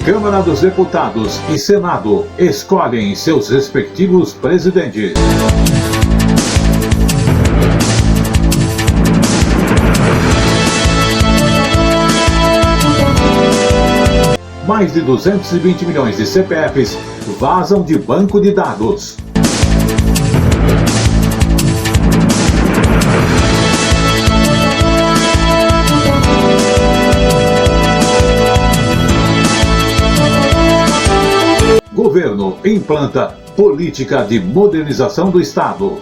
Câmara dos Deputados e Senado escolhem seus respectivos presidentes. Mais de 220 milhões de CPFs vazam de banco de dados. Governo implanta política de modernização do Estado.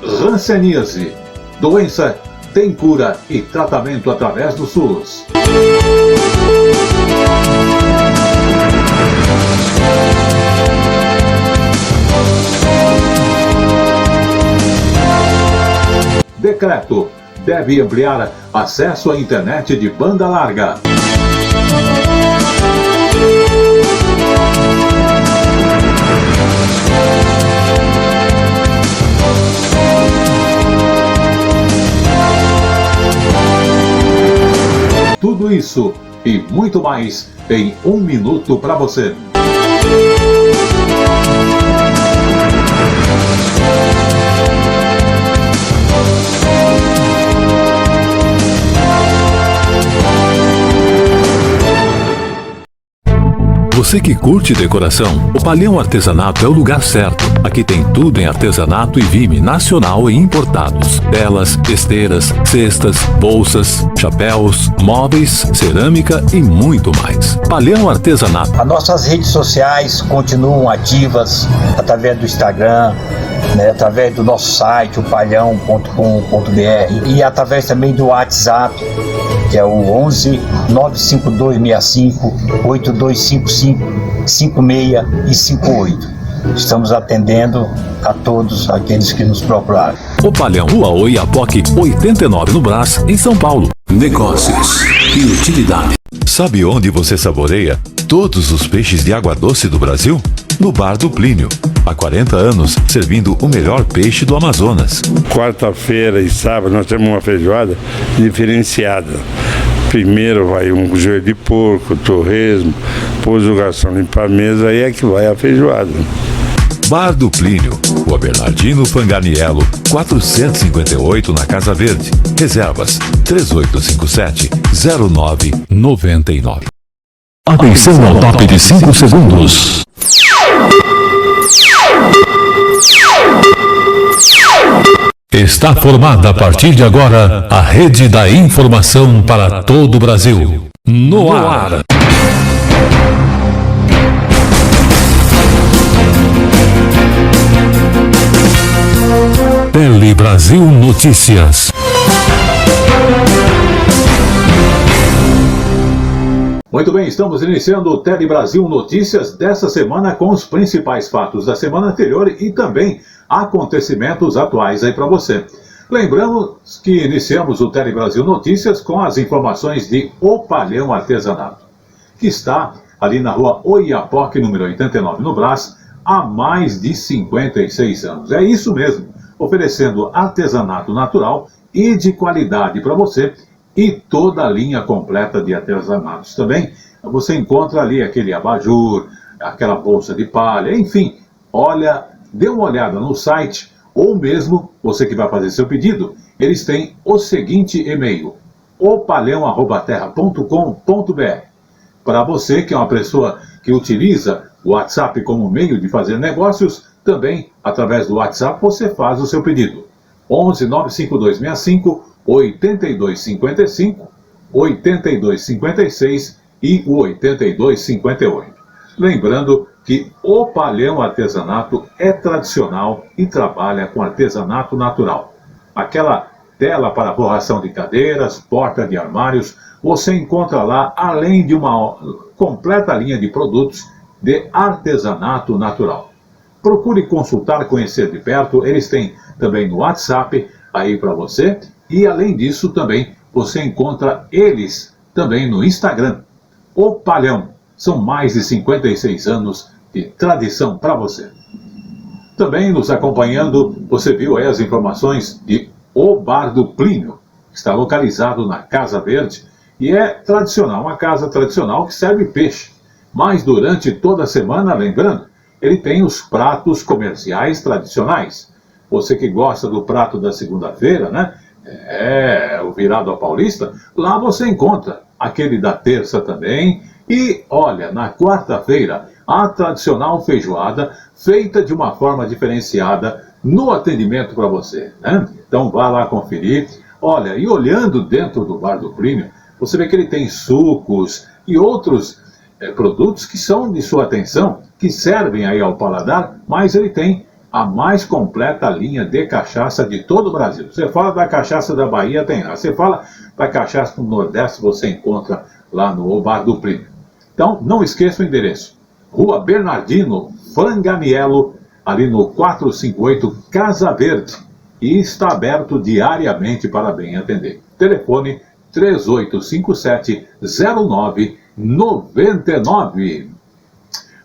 Hanseníase. Doença tem cura e tratamento através do SUS. Decreto deve ampliar acesso à internet de banda larga. Tudo isso e muito mais em 1 minuto para você. Você que curte decoração, o Palhão Artesanato é o lugar certo. Aqui tem tudo em artesanato e vime nacional e importados. Telas, esteiras, cestas, bolsas, chapéus, móveis, cerâmica e muito mais. Palhão Artesanato. As nossas redes sociais continuam ativas através do Instagram, através do nosso site, o palhão.com.br, e através também do WhatsApp, que é o 11 95265 8255 56 e 58. Estamos atendendo a todos aqueles que nos procuraram. O Palhão, Rua Oiapoque 89 no Brás, em São Paulo. Negócios e utilidade. Sabe onde você saboreia todos os peixes de água doce do Brasil? No Bar do Plínio. Há 40 anos, servindo o melhor peixe do Amazonas. Quarta-feira e sábado nós temos uma feijoada diferenciada. Primeiro vai um joelho de porco, torresmo, depois o garçom limpa a mesa, aí é que vai a feijoada. Bar do Plínio, Rua Bernardino Panganiello, 458 na Casa Verde. Reservas 3857-0999. Atenção ao top de 5 segundos. Está formada a partir de agora a rede da informação para todo o Brasil. No ar. Tele Brasil Notícias. Muito bem, estamos iniciando o Tele Brasil Notícias dessa semana com os principais fatos da semana anterior e também acontecimentos atuais aí para você. Lembramos que iniciamos o Tele Brasil Notícias com as informações de O Palhão Artesanato, que está ali na rua Oiapoque, número 89, no Brás, há mais de 56 anos. É isso mesmo, oferecendo artesanato natural e de qualidade para você e toda a linha completa de artesanatos. Também você encontra ali aquele abajur, aquela bolsa de palha, enfim, olha, dê uma olhada no site, ou mesmo você que vai fazer seu pedido, eles têm o seguinte e-mail: opalhão@terra.com.br. Para você que é uma pessoa que utiliza o WhatsApp como meio de fazer negócios, também através do WhatsApp você faz o seu pedido. 11 95265 8255, 8256 e o 8258. Lembrando que o Palhão Artesanato é tradicional e trabalha com artesanato natural. Aquela tela para forração de cadeiras, porta de armários, você encontra lá, além de uma completa linha de produtos de artesanato natural. Procure consultar, conhecer de perto, eles têm também no WhatsApp aí para você, e além disso também você encontra eles também no Instagram. O Palhão, são mais de 56 anos de tradição para você. Também nos acompanhando, você viu aí as informações de O Bar do Plínio, que está localizado na Casa Verde e é tradicional, uma casa tradicional que serve peixe. Mas durante toda a semana, lembrando, ele tem os pratos comerciais tradicionais. Você que gosta do prato da segunda-feira, né? O virado à paulista, lá você encontra aquele da terça também. E, olha, na quarta-feira, a tradicional feijoada, feita de uma forma diferenciada no atendimento para você, né? Então, vá lá conferir. Olha, e olhando dentro do Bar do Plínio, você vê que ele tem sucos e outros produtos que são de sua atenção, que servem aí ao paladar, mas ele tem a mais completa linha de cachaça de todo o Brasil. Você fala da cachaça da Bahia, tem lá. Você fala da cachaça do Nordeste, você encontra lá no Bar do Plínio. Então, não esqueça o endereço. Rua Bernardino Franganiello, ali no 458 Casa Verde. E está aberto diariamente para bem atender. Telefone 3857-0999.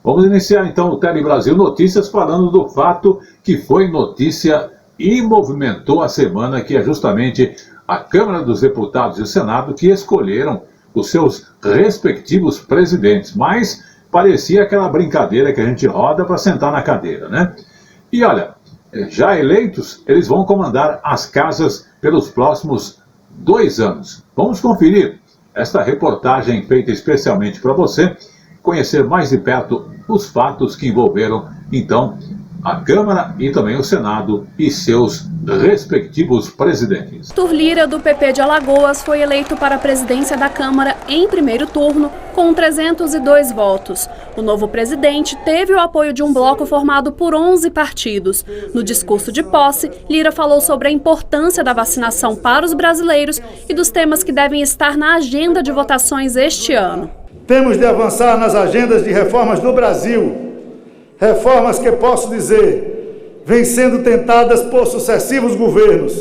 Vamos iniciar então o Tele Brasil Notícias falando do fato que foi notícia e movimentou a semana, que é justamente a Câmara dos Deputados e o Senado que escolheram os seus respectivos presidentes. Mas parecia aquela brincadeira que a gente roda para sentar na cadeira, né? E olha, já eleitos, eles vão comandar as casas pelos próximos 2 anos. Vamos conferir esta reportagem feita especialmente para você conhecer mais de perto os fatos que envolveram, então, a Câmara e também o Senado e seus respectivos presidentes. Arthur Lira, do PP de Alagoas, foi eleito para a presidência da Câmara em primeiro turno, com 302 votos. O novo presidente teve o apoio de um bloco formado por 11 partidos. No discurso de posse, Lira falou sobre a importância da vacinação para os brasileiros e dos temas que devem estar na agenda de votações este ano. Temos de avançar nas agendas de reformas no Brasil. Reformas que, posso dizer, vêm sendo tentadas por sucessivos governos,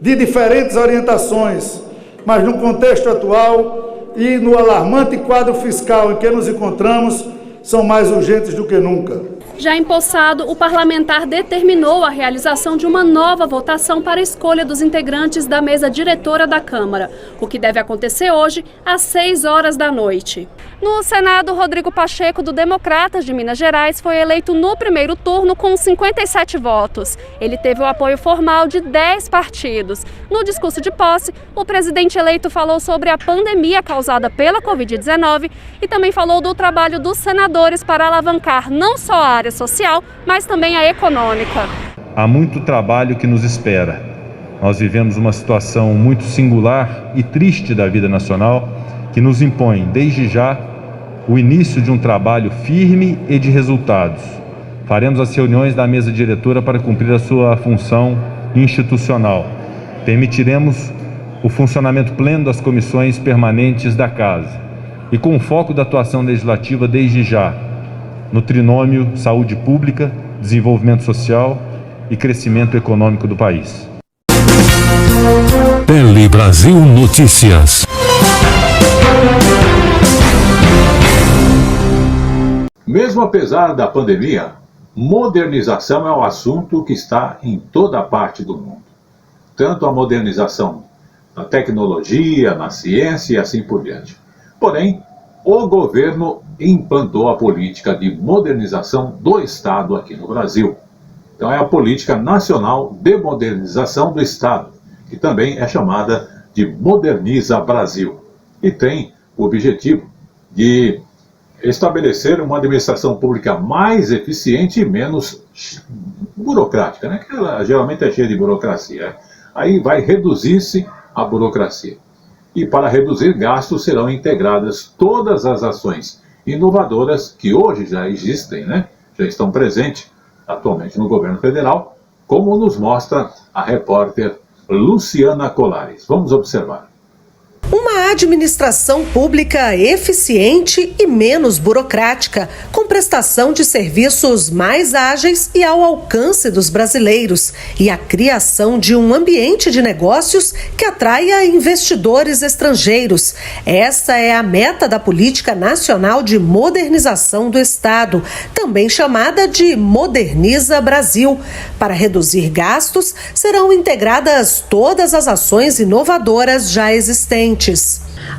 de diferentes orientações, mas no contexto atual e no alarmante quadro fiscal em que nos encontramos, são mais urgentes do que nunca. Já empossado, o parlamentar determinou a realização de uma nova votação para a escolha dos integrantes da mesa diretora da Câmara, o que deve acontecer hoje, às 6 horas da noite. No Senado, Rodrigo Pacheco, do Democratas de Minas Gerais, foi eleito no primeiro turno com 57 votos. Ele teve o apoio formal de 10 partidos. No discurso de posse, o presidente eleito falou sobre a pandemia causada pela Covid-19 e também falou do trabalho dos senadores para alavancar não só a área social, mas também a econômica. Há muito trabalho que nos espera. Nós vivemos uma situação muito singular e triste da vida nacional que nos impõe, desde já, o início de um trabalho firme e de resultados. Faremos as reuniões da mesa diretora para cumprir a sua função institucional. Permitiremos o funcionamento pleno das comissões permanentes da Casa e com foco da atuação legislativa desde já, no trinômio saúde pública, desenvolvimento social e crescimento econômico do país. Tele Brasil Notícias. Mesmo apesar da pandemia, modernização é um assunto que está em toda parte do mundo. Tanto a modernização na tecnologia, na ciência e assim por diante. Porém, o governo implantou a política de modernização do Estado aqui no Brasil. Então é a Política Nacional de Modernização do Estado, que também é chamada de Moderniza Brasil. E tem o objetivo de estabelecer uma administração pública mais eficiente e menos burocrática, né? Que ela geralmente é cheia de burocracia. Aí vai reduzir-se a burocracia. E para reduzir gastos serão integradas todas as ações inovadoras que hoje já existem, né? Já estão presentes atualmente no governo federal, como nos mostra a repórter Luciana Colares. Vamos observar. Uma administração pública eficiente e menos burocrática, com prestação de serviços mais ágeis e ao alcance dos brasileiros, e a criação de um ambiente de negócios que atraia investidores estrangeiros. Essa é a meta da Política Nacional de Modernização do Estado, também chamada de Moderniza Brasil. Para reduzir gastos, serão integradas todas as ações inovadoras já existentes.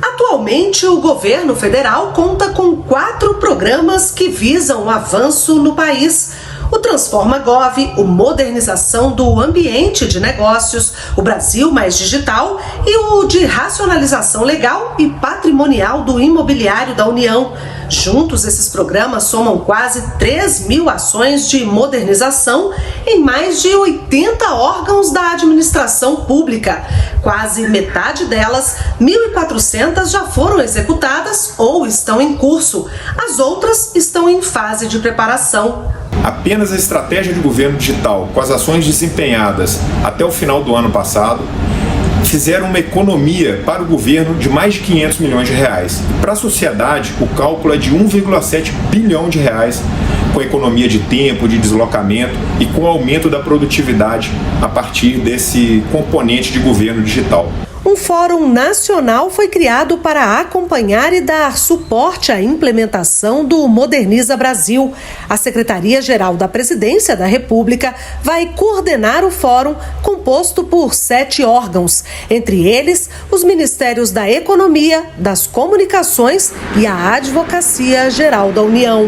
Atualmente, o governo federal conta com 4 programas que visam o avanço no país. O Transforma Gov, o Modernização do Ambiente de Negócios, o Brasil Mais Digital e o de Racionalização Legal e Patrimonial do Imobiliário da União. Juntos, esses programas somam quase 3.000 ações de modernização em mais de 80 órgãos da administração pública. Quase metade delas, 1.400, já foram executadas ou estão em curso. As outras estão em fase de preparação. Apenas a estratégia de governo digital, com as ações desempenhadas até o final do ano passado, fizeram uma economia para o governo de mais de 500 milhões de reais. Para a sociedade, o cálculo é de 1,7 bilhão de reais, com economia de tempo, de deslocamento e com aumento da produtividade a partir desse componente de governo digital. Um fórum nacional foi criado para acompanhar e dar suporte à implementação do Moderniza Brasil. A Secretaria-Geral da Presidência da República vai coordenar o fórum, composto por 7 órgãos, entre eles os Ministérios da Economia, das Comunicações e a Advocacia Geral da União.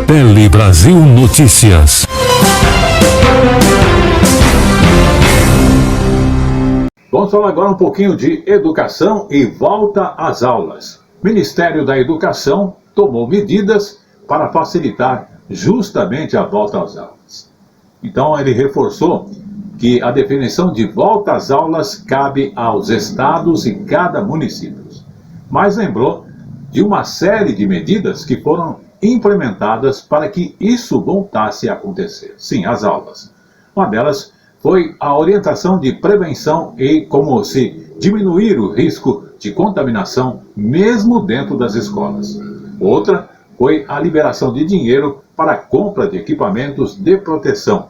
Tele Brasil Notícias. Vamos falar agora um pouquinho de educação e volta às aulas. O Ministério da Educação tomou medidas para facilitar justamente a volta às aulas. Então, ele reforçou que a definição de volta às aulas cabe aos estados e cada município. Mas lembrou de uma série de medidas que foram implementadas para que isso voltasse a acontecer. Sim, as aulas. Uma delas foi a orientação de prevenção e como se diminuir o risco de contaminação mesmo dentro das escolas. Outra foi a liberação de dinheiro para a compra de equipamentos de proteção.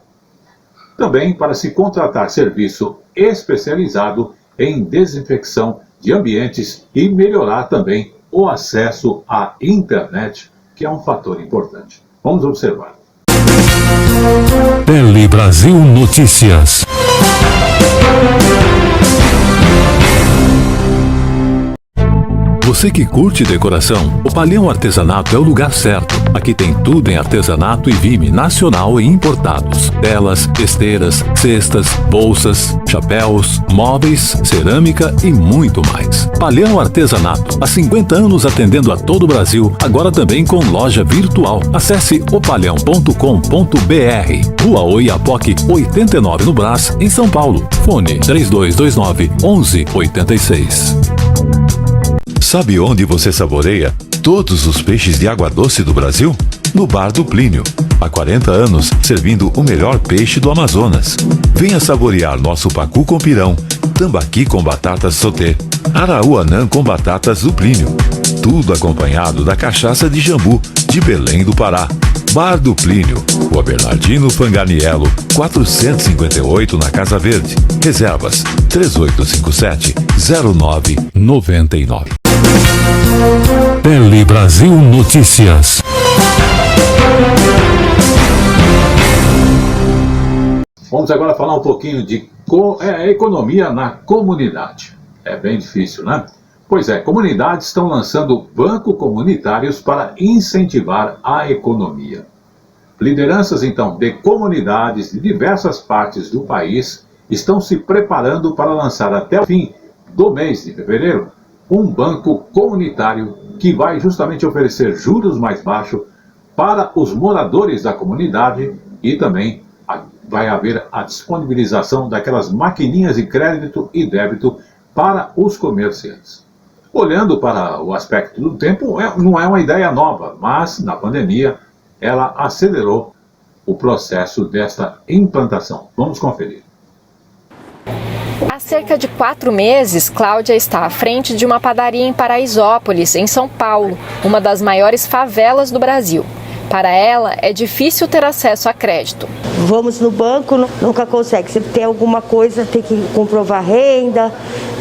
Também para se contratar serviço especializado em desinfecção de ambientes e melhorar também o acesso à internet, que é um fator importante. Vamos observar. Tele Brasil Notícias. Você que curte decoração, o Palhão Artesanato é o lugar certo. Aqui tem tudo em artesanato e vime nacional e importados. Telas, esteiras, cestas, bolsas, chapéus, móveis, cerâmica e muito mais. Palhão Artesanato, há 50 anos atendendo a todo o Brasil, agora também com loja virtual. Acesse opalhão.com.br. Rua Oiapoque, 89 no Brás, em São Paulo. Fone 3229-1186. Sabe onde você saboreia todos os peixes de água doce do Brasil? No Bar do Plínio. Há 40 anos, servindo o melhor peixe do Amazonas. Venha saborear nosso pacu com pirão, tambaqui com batatas sauté, araúanã com batatas do Plínio. Tudo acompanhado da cachaça de jambu, de Belém do Pará. Bar do Plínio, Rua Bernardino Fanganiello, 458 na Casa Verde. Reservas 3857-0999. Tele Brasil Notícias. Vamos agora falar um pouquinho de economia na comunidade. É bem difícil, né? Pois é, comunidades estão lançando bancos comunitários para incentivar a economia. Lideranças, então, de comunidades de diversas partes do país estão se preparando para lançar até o fim do mês de fevereiro um banco comunitário que vai justamente oferecer juros mais baixos para os moradores da comunidade e também vai haver a disponibilização daquelas maquininhas de crédito e débito para os comerciantes. Olhando para o aspecto do tempo, não é uma ideia nova, mas na pandemia ela acelerou o processo desta implantação. Vamos conferir. Há cerca de 4 meses, Cláudia está à frente de uma padaria em Paraisópolis, em São Paulo, uma das maiores favelas do Brasil. Para ela, é difícil ter acesso a crédito. Vamos no banco, nunca consegue. Se tem alguma coisa, tem que comprovar renda,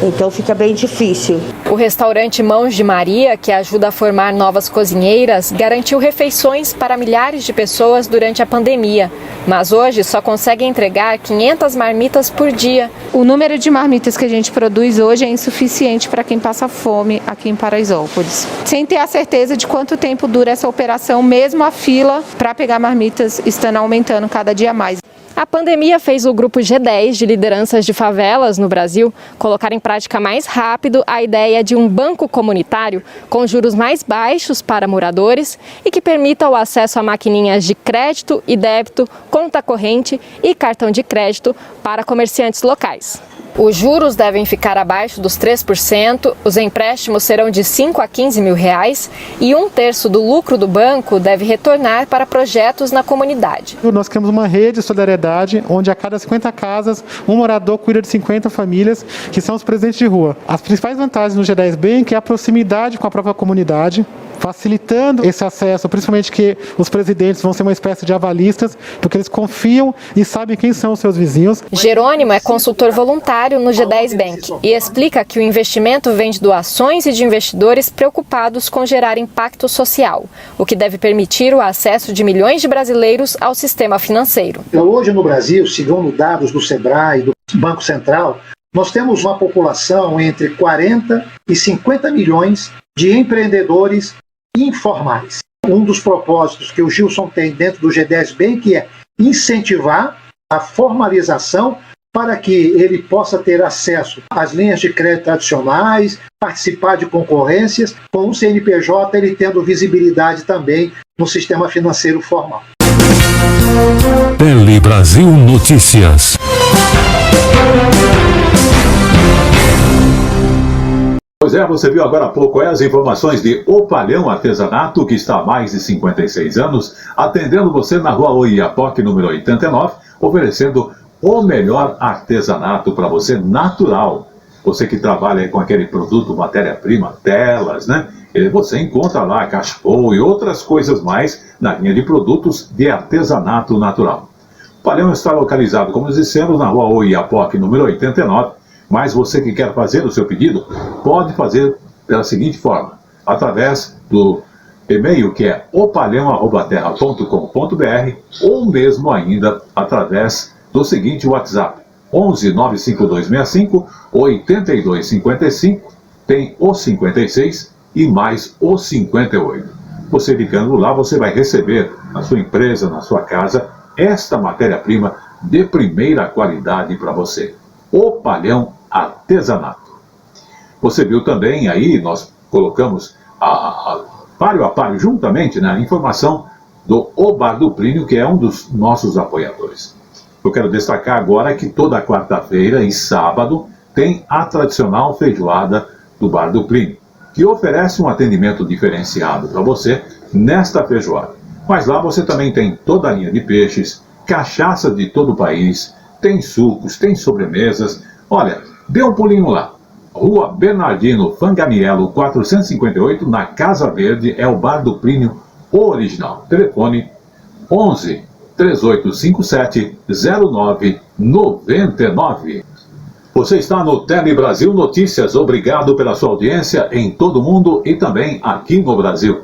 então fica bem difícil. O restaurante Mãos de Maria, que ajuda a formar novas cozinheiras, garantiu refeições para milhares de pessoas durante a pandemia. Mas hoje só consegue entregar 500 marmitas por dia. O número de marmitas que a gente produz hoje é insuficiente para quem passa fome aqui em Paraisópolis. Sem ter a certeza de quanto tempo dura essa operação, mesmo a fila para pegar marmitas estando aumentando cada dia mais. A pandemia fez o grupo G10 de lideranças de favelas no Brasil colocar em prática mais rápido a ideia de um banco comunitário com juros mais baixos para moradores e que permita o acesso a maquininhas de crédito e débito, conta corrente e cartão de crédito para comerciantes locais. Os juros devem ficar abaixo dos 3%, os empréstimos serão de 5 a 15 mil reais e 1/3 do lucro do banco deve retornar para projetos na comunidade. Nós criamos uma rede de solidariedade onde a cada 50 casas, um morador cuida de 50 famílias que são os presentes de rua. As principais vantagens no G10 Bank é a proximidade com a própria comunidade, facilitando esse acesso, principalmente que os presidentes vão ser uma espécie de avalistas, porque eles confiam e sabem quem são os seus vizinhos. Jerônimo é consultor voluntário no G10 Bank e explica que o investimento vem de doações e de investidores preocupados com gerar impacto social, o que deve permitir o acesso de milhões de brasileiros ao sistema financeiro. Hoje no Brasil, segundo dados do Sebrae e do Banco Central, nós temos uma população entre 40 e 50 milhões de empreendedores informais. Um dos propósitos que o Gilson tem dentro do G10 Bank é incentivar a formalização para que ele possa ter acesso às linhas de crédito tradicionais, participar de concorrências, com o CNPJ ele tendo visibilidade também no sistema financeiro formal. Tele Brasil Notícias. Pois é, você viu agora há pouco as informações de O Palhão Artesanato, que está há mais de 56 anos, atendendo você na rua Oiapoque, número 89, oferecendo o melhor artesanato para você, natural. Você que trabalha com aquele produto, matéria-prima, telas, né? Você encontra lá cachepô e outras coisas mais na linha de produtos de artesanato natural. O Palhão está localizado, como dissemos, na rua Oiapoque, número 89, mas você que quer fazer o seu pedido, pode fazer da seguinte forma, através do e-mail que é opalhão@terra.com.br ou mesmo ainda através do seguinte WhatsApp, 11 95265 8255, tem o 56 e mais o 58. Você ligando lá, você vai receber na sua empresa, na sua casa, esta matéria-prima de primeira qualidade para você. O Palhão Artesanato. Você viu também aí, nós colocamos páreo a páreo juntamente na informação do O Bar do Plínio, que é um dos nossos apoiadores. Eu quero destacar agora que toda quarta-feira e sábado tem a tradicional feijoada do Bar do Plínio, que oferece um atendimento diferenciado para você nesta feijoada. Mas lá você também tem toda a linha de peixes, cachaça de todo o país, tem sucos, tem sobremesas. Olha, dê um pulinho lá. Rua Bernardino Fanganiello, 458, na Casa Verde, é o Bar do Plínio original. Telefone 11 3857 0999. Você está no Tele Brasil Notícias. Obrigado pela sua audiência em todo o mundo e também aqui no Brasil.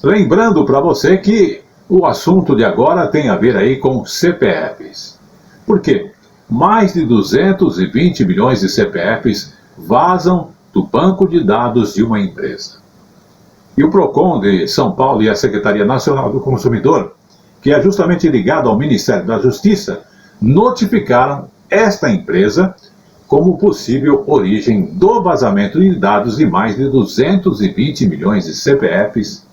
Lembrando para você que o assunto de agora tem a ver aí com CPFs. Por quê? Mais de 220 milhões de CPFs vazam do banco de dados de uma empresa. E o PROCON de São Paulo e a Secretaria Nacional do Consumidor, que é justamente ligado ao Ministério da Justiça, notificaram esta empresa como possível origem do vazamento de dados de mais de 220 milhões de CPFs,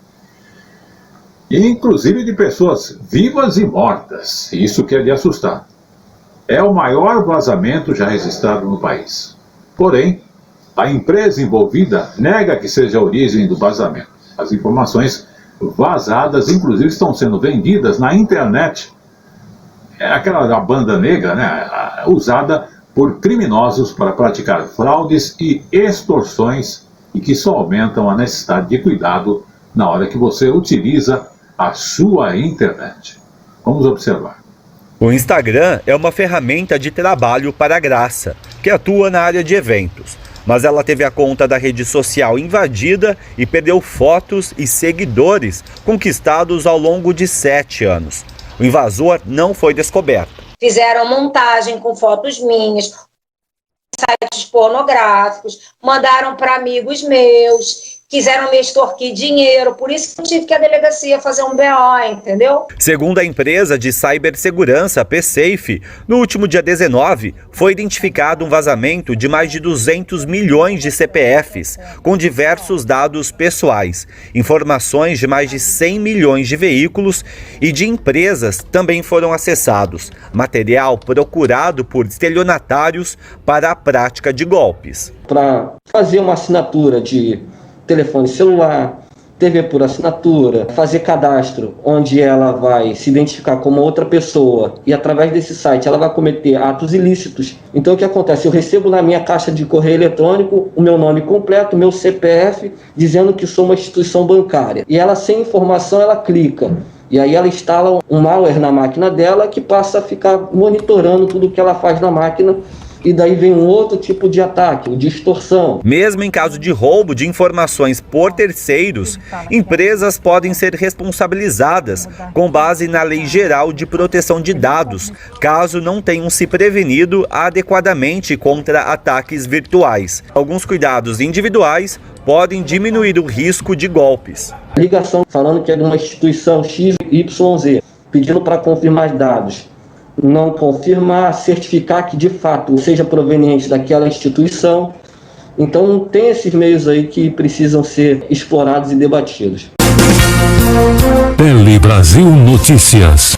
inclusive de pessoas vivas e mortas. Isso que é de assustar. É o maior vazamento já registrado no país. Porém, a empresa envolvida nega que seja a origem do vazamento. As informações vazadas, inclusive, estão sendo vendidas na internet. É aquela banda negra, né, usada por criminosos para praticar fraudes e extorsões e que só aumentam a necessidade de cuidado na hora que você utiliza a sua internet. Vamos observar. O Instagram é uma ferramenta de trabalho para a Graça, que atua na área de eventos. Mas ela teve a conta da rede social invadida e perdeu fotos e seguidores conquistados ao longo de 7 anos. O invasor não foi descoberto. Fizeram montagem com fotos minhas, sites pornográficos, mandaram para amigos meus, quiseram me extorquir dinheiro, por isso que eu tive que a delegacia fazer um BO, entendeu? Segundo a empresa de cibersegurança PSafe, no último dia 19, foi identificado um vazamento de mais de 200 milhões de CPFs, com diversos dados pessoais. Informações de mais de 100 milhões de veículos e de empresas também foram acessados. Material procurado por estelionatários para a prática de golpes. Para fazer uma assinatura de telefone celular, TV por assinatura, fazer cadastro onde ela vai se identificar como outra pessoa e através desse site ela vai cometer atos ilícitos. Então o que acontece? Eu recebo na minha caixa de correio eletrônico o meu nome completo, o meu CPF, dizendo que sou uma instituição bancária. E ela, sem informação, ela clica. E aí ela instala um malware na máquina dela que passa a ficar monitorando tudo que ela faz na máquina. E daí vem um outro tipo de ataque, o de extorsão. Mesmo em caso de roubo de informações por terceiros, empresas podem ser responsabilizadas com base na Lei Geral de Proteção de Dados, caso não tenham se prevenido adequadamente contra ataques virtuais. Alguns cuidados individuais podem diminuir o risco de golpes. Ligação falando que é de uma instituição XYZ, pedindo para confirmar dados. Não confirmar, certificar que de fato seja proveniente daquela instituição. Então tem esses meios aí que precisam ser explorados e debatidos. Tele Brasil Notícias.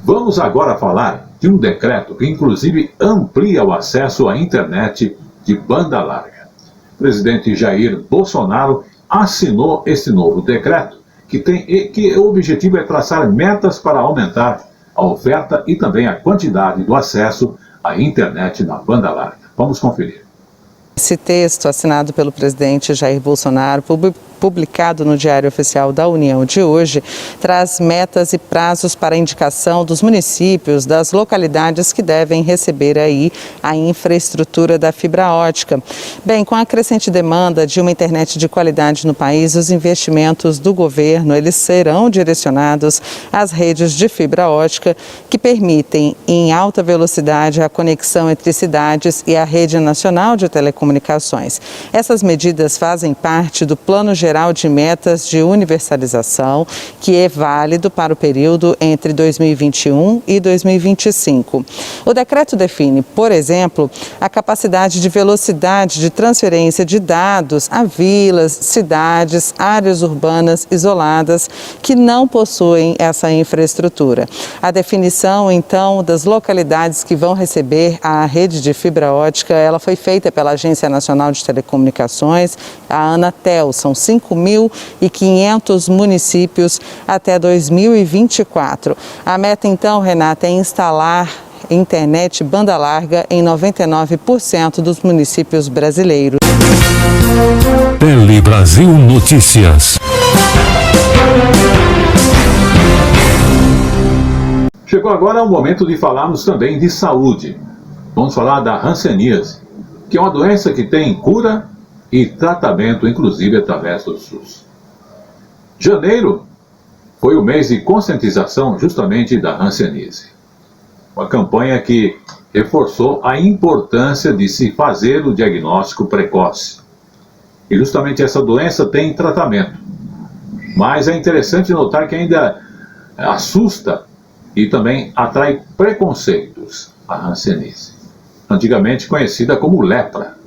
Vamos agora falar de um decreto que inclusive amplia o acesso à internet de banda larga. O presidente Jair Bolsonaro assinou esse novo decreto, que o objetivo é traçar metas para aumentar a oferta e também a quantidade do acesso à internet na banda larga. Vamos conferir. Esse texto, assinado pelo presidente Jair Bolsonaro, publicado no Diário Oficial da União de hoje, traz metas e prazos para a indicação dos municípios, das localidades que devem receber aí a infraestrutura da fibra ótica. Bem, com a crescente demanda de uma internet de qualidade no país, os investimentos do governo, eles serão direcionados às redes de fibra ótica que permitem em alta velocidade a conexão entre cidades e a rede nacional de telecomunicações. Essas medidas fazem parte do Plano Geral de Metas de Universalização, que é válido para o período entre 2021 e 2025. O decreto define, por exemplo, a capacidade de velocidade de transferência de dados a vilas, cidades, áreas urbanas isoladas que não possuem essa infraestrutura. A definição, então, das localidades que vão receber a rede de fibra ótica, ela foi feita pela Agência Nacional de Telecomunicações, a Anatel. São 5.500 municípios até 2024. A meta, então, Renata, é instalar internet banda larga em 99% dos municípios brasileiros. Tele Brasil Notícias. Chegou agora o momento de falarmos também de saúde. Vamos falar da hanseníase, que é uma doença que tem cura e tratamento, inclusive através do SUS. Janeiro foi o mês de conscientização justamente da hanseníase. Uma campanha que reforçou a importância de se fazer o diagnóstico precoce. E justamente essa doença tem tratamento. Mas é interessante notar que ainda assusta e também atrai preconceitos a hanseníase, antigamente conhecida como lepra.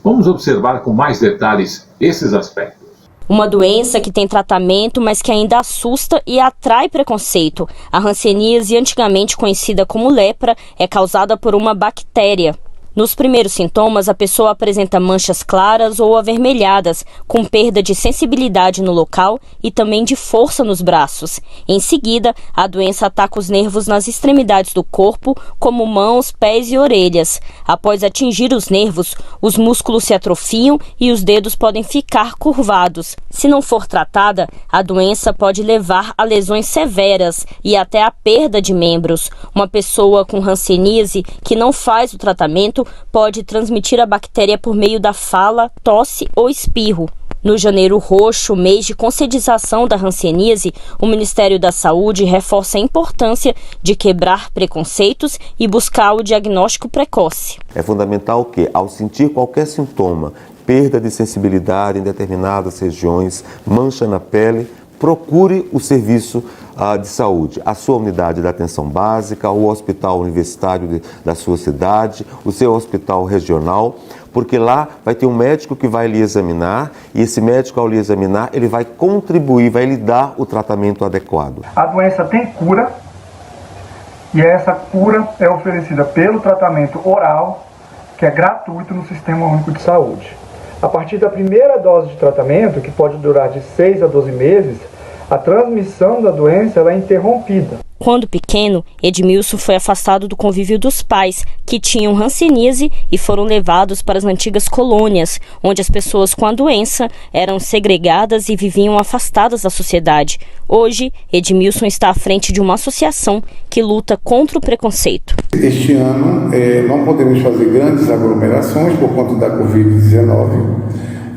Vamos observar com mais detalhes esses aspectos. Uma doença que tem tratamento, mas que ainda assusta e atrai preconceito. A hanseníase, antigamente conhecida como lepra, é causada por uma bactéria. Nos primeiros sintomas, a pessoa apresenta manchas claras ou avermelhadas, com perda de sensibilidade no local e também de força nos braços. Em seguida, a doença ataca os nervos nas extremidades do corpo, como mãos, pés e orelhas. Após atingir os nervos, os músculos se atrofiam e os dedos podem ficar curvados. Se não for tratada, a doença pode levar a lesões severas e até a perda de membros. Uma pessoa com hanseníase que não faz o tratamento pode transmitir a bactéria por meio da fala, tosse ou espirro. No Janeiro Roxo, mês de conscientização da hanseníase, o Ministério da Saúde reforça a importância de quebrar preconceitos e buscar o diagnóstico precoce. É fundamental que, ao sentir qualquer sintoma, perda de sensibilidade em determinadas regiões, mancha na pele, procure o serviço de saúde, a sua unidade de atenção básica, o hospital universitário da sua cidade, o seu hospital regional, porque lá vai ter um médico que vai lhe examinar e esse médico, ao lhe examinar, ele vai contribuir, vai lhe dar o tratamento adequado. A doença tem cura e essa cura é oferecida pelo tratamento oral, que é gratuito no Sistema Único de Saúde. A partir da primeira dose de tratamento, que pode durar de 6 a 12 meses, a transmissão da doença é interrompida. Quando pequeno, Edmilson foi afastado do convívio dos pais, que tinham hanseníase e foram levados para as antigas colônias, onde as pessoas com a doença eram segregadas e viviam afastadas da sociedade. Hoje, Edmilson está à frente de uma associação que luta contra o preconceito. Este ano, não podemos fazer grandes aglomerações por conta da Covid-19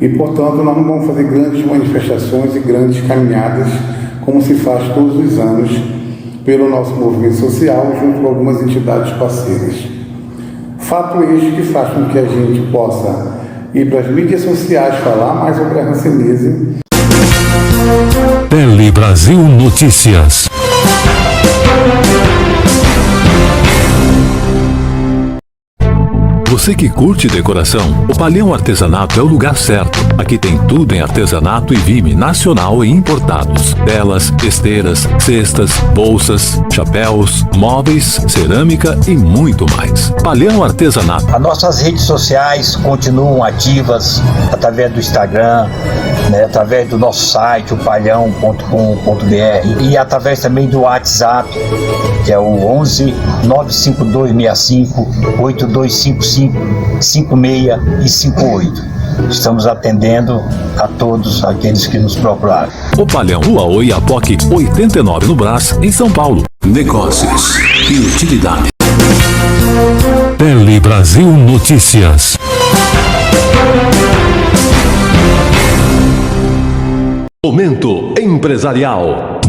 e, portanto, nós não vamos fazer grandes manifestações e grandes caminhadas como se faz todos os anos pelo nosso movimento social, junto com algumas entidades parceiras. Fato este que faz com que a gente possa ir para as mídias sociais falar mais sobre a hanseníase. Tele Brasil Notícias. Você que curte decoração, o Palhão Artesanato é o lugar certo. Aqui tem tudo em artesanato e vime nacional e importados. Telas, esteiras, cestas, bolsas, chapéus, móveis, cerâmica e muito mais. Palhão Artesanato. As nossas redes sociais continuam ativas através do Instagram, através do nosso site, o palhão.com.br, e através também do WhatsApp, que é o 11 95265 8255 56 e 58. Estamos atendendo a todos aqueles que nos procuraram. O Palhão, Rua Oiapoque, 89 no Brás, em São Paulo. Negócios e utilidade. Tele Brasil Notícias. Momento empresarial.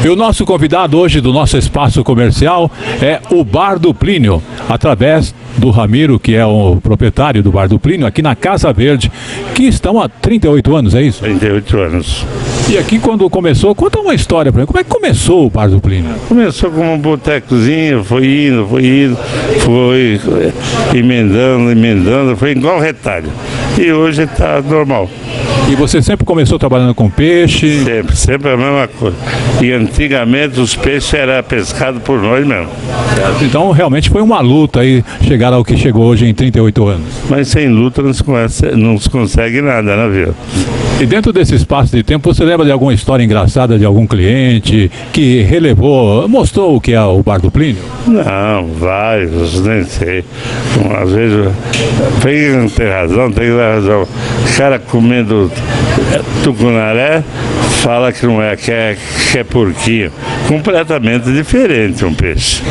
E o nosso convidado hoje do nosso espaço comercial é o Bar do Plínio, através do Ramiro, que é o proprietário do Bar do Plínio, aqui na Casa Verde, que estão há 38 anos, é isso? 38 anos. E aqui quando começou, conta uma história pra mim, como é que começou o Bar do Plínio? Começou como um botecozinho, foi emendando, foi igual retalho. E hoje está normal. E você sempre começou trabalhando com peixe? Sempre a mesma coisa. E antigamente os peixes eram pescados por nós mesmo. Então realmente foi uma luta aí chegar ao que chegou hoje em 38 anos. Mas sem luta não se consegue nada, né, viu? E dentro desse espaço de tempo, você lembra de alguma história engraçada de algum cliente que relevou, mostrou o que é o Bar do Plínio? Não, vários, nem sei. Às vezes tem razão. O cara comendo tucunaré fala que não é, que é porquinho. Completamente diferente um peixe.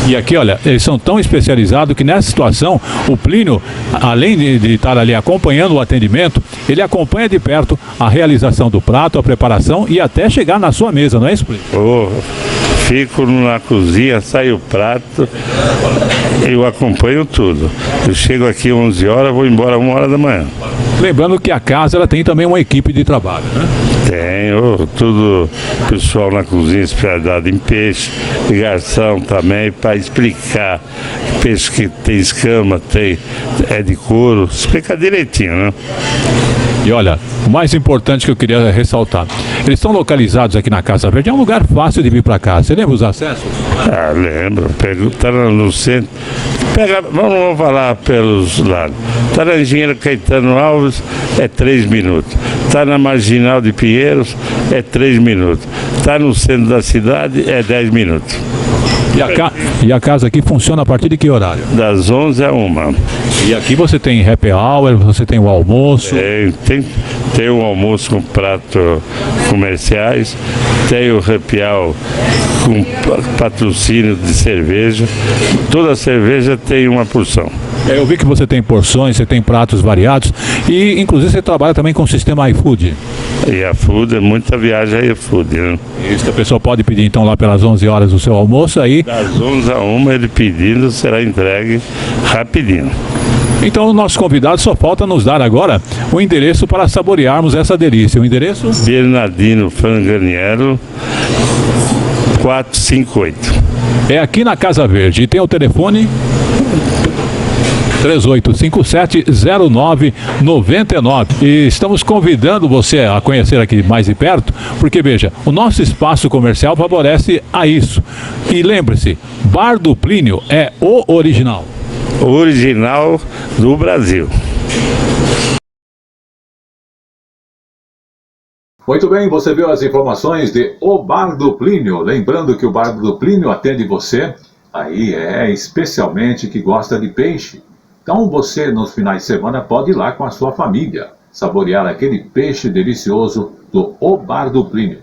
E aqui, olha, eles são tão especializados que nessa situação, o Plínio, além de estar ali acompanhando o atendimento, ele acompanha de perto a realização do prato, a preparação e até chegar na sua mesa, não é isso, Plínio? Fico na cozinha, sai o prato, eu acompanho tudo. Eu chego aqui 11 horas, vou embora 1 hora da manhã. Lembrando que a casa ela tem também uma equipe de trabalho, né? Tenho, tudo pessoal na cozinha especializado em peixe, garçom também, para explicar peixe que tem escama, é de couro, explicar direitinho, né? E olha, o mais importante que eu queria ressaltar, eles estão localizados aqui na Casa Verde, é um lugar fácil de vir para cá. Você lembra os acessos? Ah, lembro. Tá no centro. Vamos falar pelos lados. Tá na Engenheiro Caetano Alves, é 3 minutos. Tá na Marginal de Pinheiros, é 3 minutos. Tá no centro da cidade, é 10 minutos. E a casa aqui funciona a partir de que horário? Das 11 a 1. E aqui você tem happy hour, você tem o almoço? Tem o almoço com prato comerciais, tem o happy hour com patrocínio de cerveja. Toda cerveja tem uma porção. Eu vi que você tem porções, você tem pratos variados e inclusive você trabalha também com o sistema iFood. E a Food, muita viagem aí Food, né? Isso, a pessoa pode pedir então lá pelas 11 horas o seu almoço aí. Das 11 a 1 ele pedindo será entregue rapidinho. Então o nosso convidado só falta nos dar agora o endereço para saborearmos essa delícia. O endereço? Bernardino Franganiello 458. É aqui na Casa Verde. E tem o telefone 3857-0999. E estamos convidando você a conhecer aqui mais de perto, porque veja, o nosso espaço comercial favorece a isso. E lembre-se, Bar do Plínio é o original. Original do Brasil. Muito bem, você viu as informações de O Bar do Plínio. Lembrando que o Bar do Plínio atende você, aí especialmente que gosta de peixe. Então você, nos finais de semana, pode ir lá com a sua família, saborear aquele peixe delicioso do O Bar do Plínio.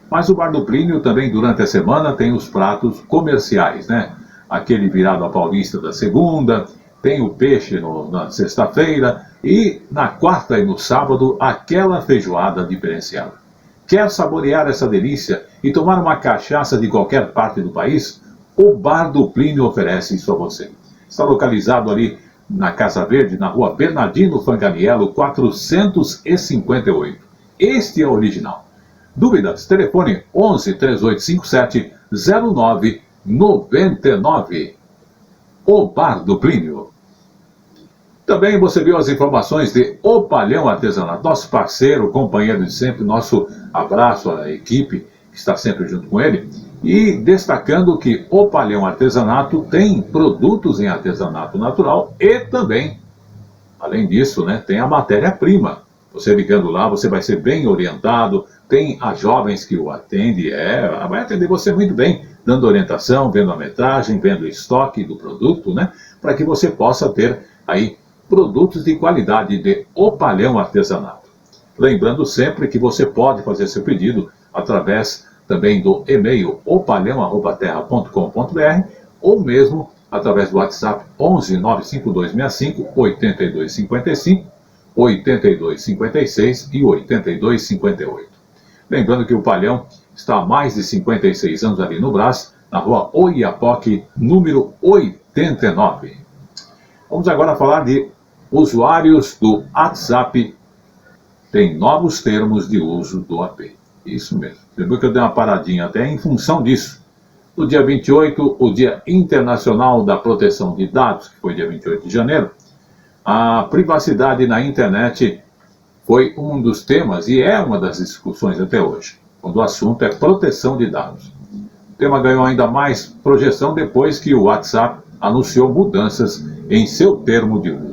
Mas o Bar do Plínio também, durante a semana, tem os pratos comerciais, né? Aquele virado à paulista da segunda, tem o peixe na sexta-feira e na quarta e no sábado, aquela feijoada diferenciada. Quer saborear essa delícia e tomar uma cachaça de qualquer parte do país? O Bar do Plínio oferece isso a você. Está localizado ali na Casa Verde, na rua Bernardino Franganiello, 458. Este é o original. Dúvidas? Telefone 11 3857 0999. O Bar do Plínio. Também você viu as informações de O Palhão Artesanato, nosso parceiro, companheiro de sempre, nosso abraço à equipe que está sempre junto com ele. E destacando que o Palhão Artesanato tem produtos em artesanato natural e também, além disso, né, tem a matéria-prima. Você ligando lá, você vai ser bem orientado. Tem as jovens que o atendem, vai atender você muito bem, dando orientação, vendo a metragem, vendo o estoque do produto, né, para que você possa ter aí produtos de qualidade de O Palhão Artesanato. Lembrando sempre que você pode fazer seu pedido através também do e-mail opalhão@terra.com.br ou mesmo através do WhatsApp 11 95265 8255, 8256 e 8258. Lembrando que o Palhão está há mais de 56 anos ali no Brás, na rua Oiapoque, número 89. Vamos agora falar de usuários do WhatsApp. Tem novos termos de uso do AP. Isso mesmo. Você viu que eu dei uma paradinha até em função disso. No dia 28, o Dia Internacional da Proteção de Dados, que foi dia 28 de janeiro, a privacidade na internet foi um dos temas e é uma das discussões até hoje, quando o assunto é proteção de dados. O tema ganhou ainda mais projeção depois que o WhatsApp anunciou mudanças em seu termo de uso.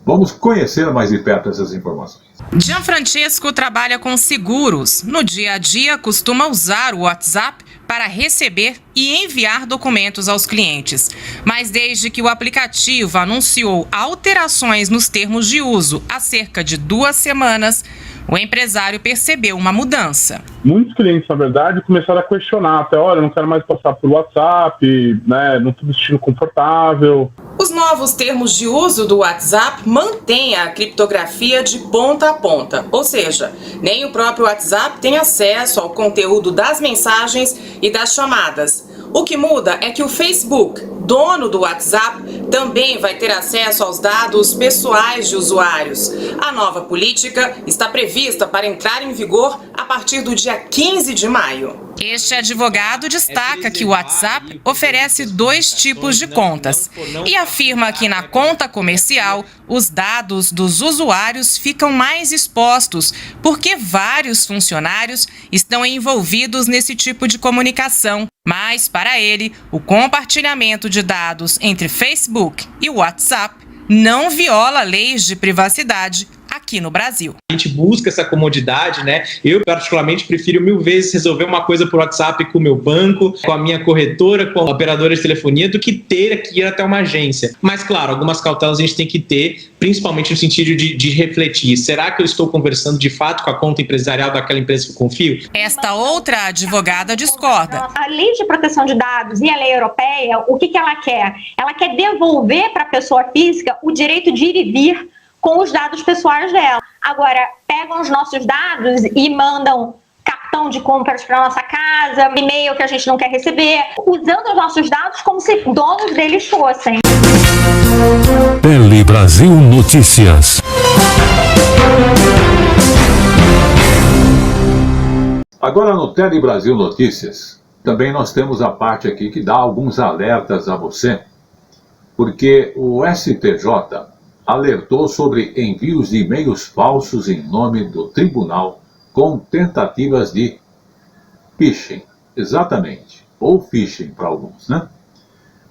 Vamos conhecer mais de perto essas informações. Gianfrancesco trabalha com seguros. No dia a dia, costuma usar o WhatsApp para receber e enviar documentos aos clientes. Mas desde que o aplicativo anunciou alterações nos termos de uso há cerca de 2 semanas, o empresário percebeu uma mudança. Muitos clientes, na verdade, começaram a questionar até, olha, não quero mais passar por WhatsApp, né, não estou me sentindo confortável. Os novos termos de uso do WhatsApp mantêm a criptografia de ponta a ponta, ou seja, nem o próprio WhatsApp tem acesso ao conteúdo das mensagens e das chamadas. O que muda é que o Facebook, dono do WhatsApp, também vai ter acesso aos dados pessoais de usuários. A nova política está prevista para entrar em vigor a partir do dia 15 de maio. Este advogado destaca que o WhatsApp oferece 2 tipos de contas e afirma que na conta comercial os dados dos usuários ficam mais expostos porque vários funcionários estão envolvidos nesse tipo de comunicação. Mas, para ele, o compartilhamento de dados entre Facebook e WhatsApp não viola leis de privacidade aqui no Brasil. A gente busca essa comodidade, né? Eu, particularmente, prefiro 1000 vezes resolver uma coisa por WhatsApp com o meu banco, com a minha corretora, com a operadora de telefonia, do que ter que ir até uma agência. Mas, claro, algumas cautelas a gente tem que ter, principalmente no sentido de refletir. Será que eu estou conversando de fato com a conta empresarial daquela empresa que eu confio? Esta outra advogada discorda. A lei de proteção de dados e a lei europeia, o que ela quer? Ela quer devolver para a pessoa física o direito de ir e vir com os dados pessoais dela. Agora, pegam os nossos dados e mandam cartão de compras para nossa casa, e-mail que a gente não quer receber, usando os nossos dados como se donos deles fossem. Tele Brasil Notícias. Agora no Tele Brasil Notícias, também nós temos a parte aqui que dá alguns alertas a você, porque o STJ alertou sobre envios de e-mails falsos em nome do tribunal com tentativas de phishing, exatamente, ou phishing para alguns, né?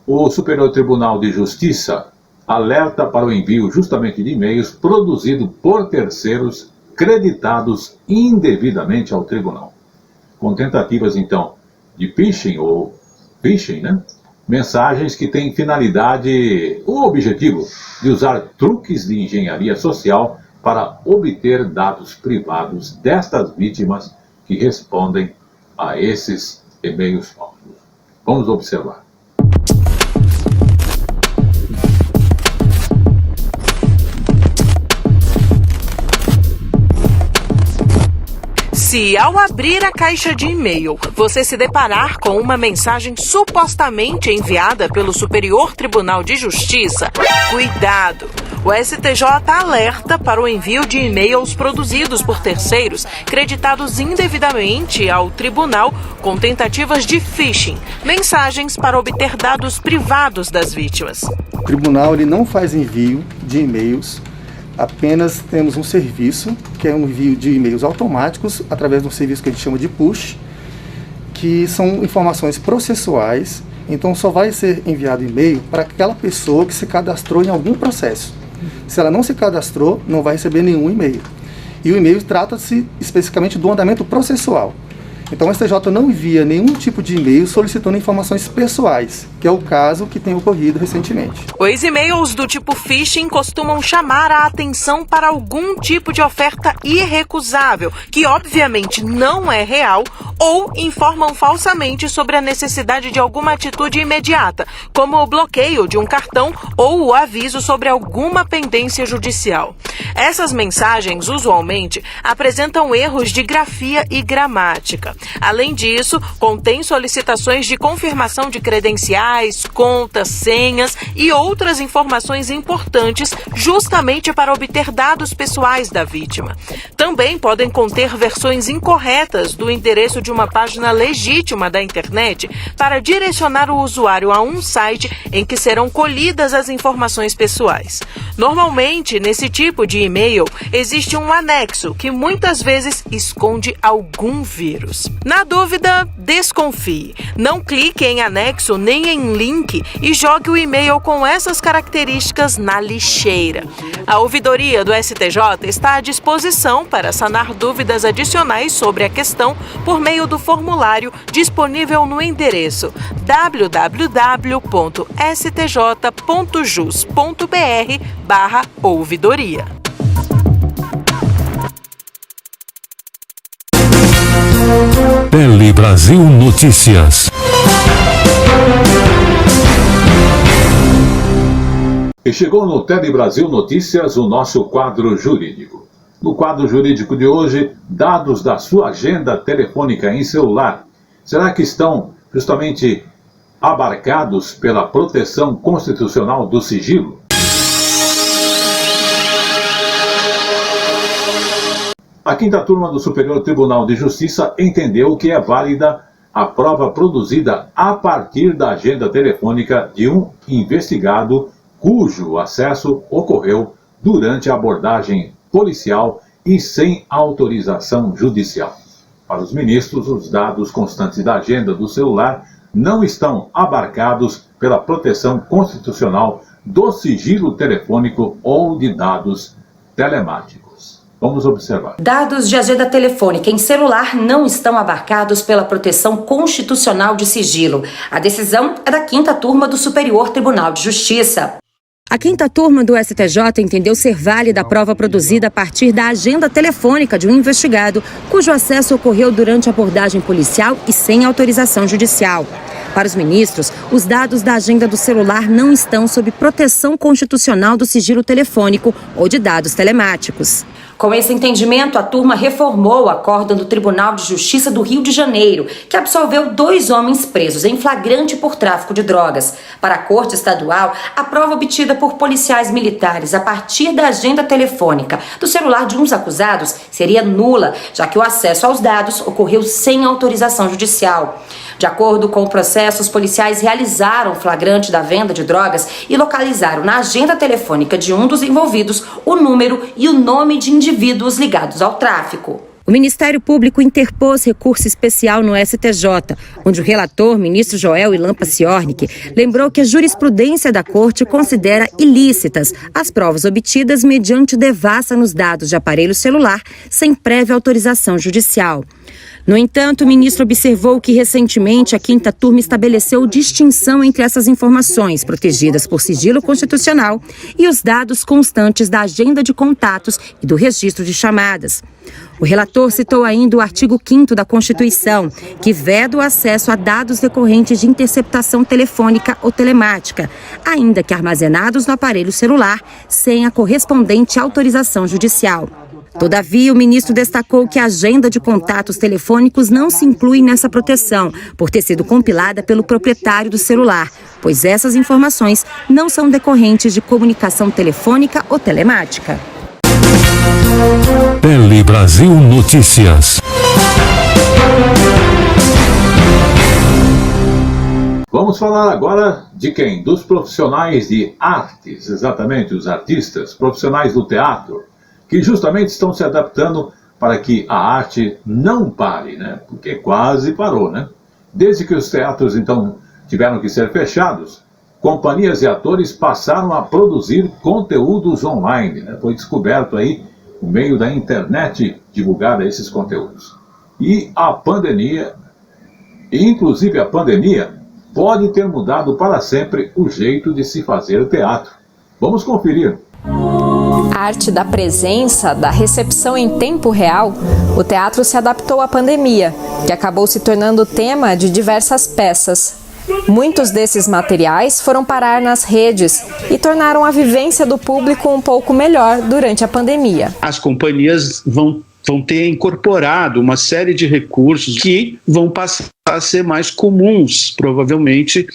O Superior Tribunal de Justiça alerta para o envio justamente de e-mails produzidos por terceiros creditados indevidamente ao tribunal, com tentativas então de phishing ou phishing, né? Mensagens que têm finalidade, o objetivo de usar truques de engenharia social para obter dados privados destas vítimas que respondem a esses e-mails falsos. Vamos observar. Se ao abrir a caixa de e-mail, você se deparar com uma mensagem supostamente enviada pelo Superior Tribunal de Justiça, cuidado! O STJ alerta para o envio de e-mails produzidos por terceiros, creditados indevidamente ao tribunal, com tentativas de phishing, mensagens para obter dados privados das vítimas. O tribunal ele não faz envio de e-mails. Apenas temos um serviço, que é um envio de e-mails automáticos, através de um serviço que a gente chama de push, que são informações processuais, então só vai ser enviado e-mail para aquela pessoa que se cadastrou em algum processo. Se ela não se cadastrou, não vai receber nenhum e-mail. E o e-mail trata-se especificamente do andamento processual. Então o STJ não envia nenhum tipo de e-mail solicitando informações pessoais, que é o caso que tem ocorrido recentemente. Os e-mails do tipo phishing costumam chamar a atenção para algum tipo de oferta irrecusável, que obviamente não é real, ou informam falsamente sobre a necessidade de alguma atitude imediata, como o bloqueio de um cartão ou o aviso sobre alguma pendência judicial. Essas mensagens, usualmente, apresentam erros de grafia e gramática. Além disso, contém solicitações de confirmação de credenciais, contas, senhas e outras informações importantes justamente para obter dados pessoais da vítima. Também podem conter versões incorretas do endereço de uma página legítima da internet para direcionar o usuário a um site em que serão colhidas as informações pessoais. Normalmente, nesse tipo de e-mail, existe um anexo que muitas vezes esconde algum vírus. Na dúvida, desconfie. Não clique em anexo nem em link e jogue o e-mail com essas características na lixeira. A ouvidoria do STJ está à disposição para sanar dúvidas adicionais sobre a questão por meio do formulário disponível no endereço www.stj.jus.br/ouvidoria. Tele Brasil Notícias. E chegou no Tele Brasil Notícias o nosso quadro jurídico. No quadro jurídico de hoje, dados da sua agenda telefônica em celular, será que estão justamente abarcados pela proteção constitucional do sigilo? A quinta turma do Superior Tribunal de Justiça entendeu que é válida a prova produzida a partir da agenda telefônica de um investigado cujo acesso ocorreu durante a abordagem policial e sem autorização judicial. Para os ministros, os dados constantes da agenda do celular não estão abarcados pela proteção constitucional do sigilo telefônico ou de dados telemáticos. Vamos observar. Dados de agenda telefônica em celular não estão abarcados pela proteção constitucional de sigilo. A decisão é da 5ª Turma do Superior Tribunal de Justiça. A 5ª Turma do STJ entendeu ser válida a prova produzida a partir da agenda telefônica de um investigado cujo acesso ocorreu durante a abordagem policial e sem autorização judicial. Para os ministros, os dados da agenda do celular não estão sob proteção constitucional do sigilo telefônico ou de dados telemáticos. Com esse entendimento, a turma reformou o acórdão do Tribunal de Justiça do Rio de Janeiro, que absolveu 2 homens presos em flagrante por tráfico de drogas. Para a Corte Estadual, a prova obtida por policiais militares a partir da agenda telefônica do celular de uns acusados seria nula, já que o acesso aos dados ocorreu sem autorização judicial. De acordo com o processo, os policiais realizaram o flagrante da venda de drogas e localizaram na agenda telefônica de um dos envolvidos o número e o nome de indivíduos ligados ao tráfico. O Ministério Público interpôs recurso especial no STJ, onde o relator, ministro Joel Ilan Paciornik, lembrou que a jurisprudência da Corte considera ilícitas as provas obtidas mediante devassa nos dados de aparelho celular sem prévia autorização judicial. No entanto, o ministro observou que recentemente a 5ª Turma estabeleceu distinção entre essas informações protegidas por sigilo constitucional e os dados constantes da agenda de contatos e do registro de chamadas. O relator citou ainda o artigo 5º da Constituição, que veda o acesso a dados decorrentes de interceptação telefônica ou telemática, ainda que armazenados no aparelho celular, sem a correspondente autorização judicial. Todavia, o ministro destacou que a agenda de contatos telefônicos não se inclui nessa proteção, por ter sido compilada pelo proprietário do celular, pois essas informações não são decorrentes de comunicação telefônica ou telemática. Tele Brasil Notícias. Vamos falar agora de quem? Dos profissionais de artes, exatamente, os artistas, profissionais do teatro, que justamente estão se adaptando para que a arte não pare, né? Porque quase parou, né? Desde que os teatros, então, tiveram que ser fechados, companhias e atores passaram a produzir conteúdos online, né? Foi descoberto aí, por meio da internet, divulgar esses conteúdos. E a pandemia, inclusive a pandemia, pode ter mudado para sempre o jeito de se fazer teatro. Vamos conferir. A arte da presença, da recepção em tempo real, o teatro se adaptou à pandemia, que acabou se tornando tema de diversas peças. Muitos desses materiais foram parar nas redes e tornaram a vivência do público um pouco melhor durante a pandemia. As companhias vão ter incorporado uma série de recursos que vão passar a ser mais comuns, provavelmente,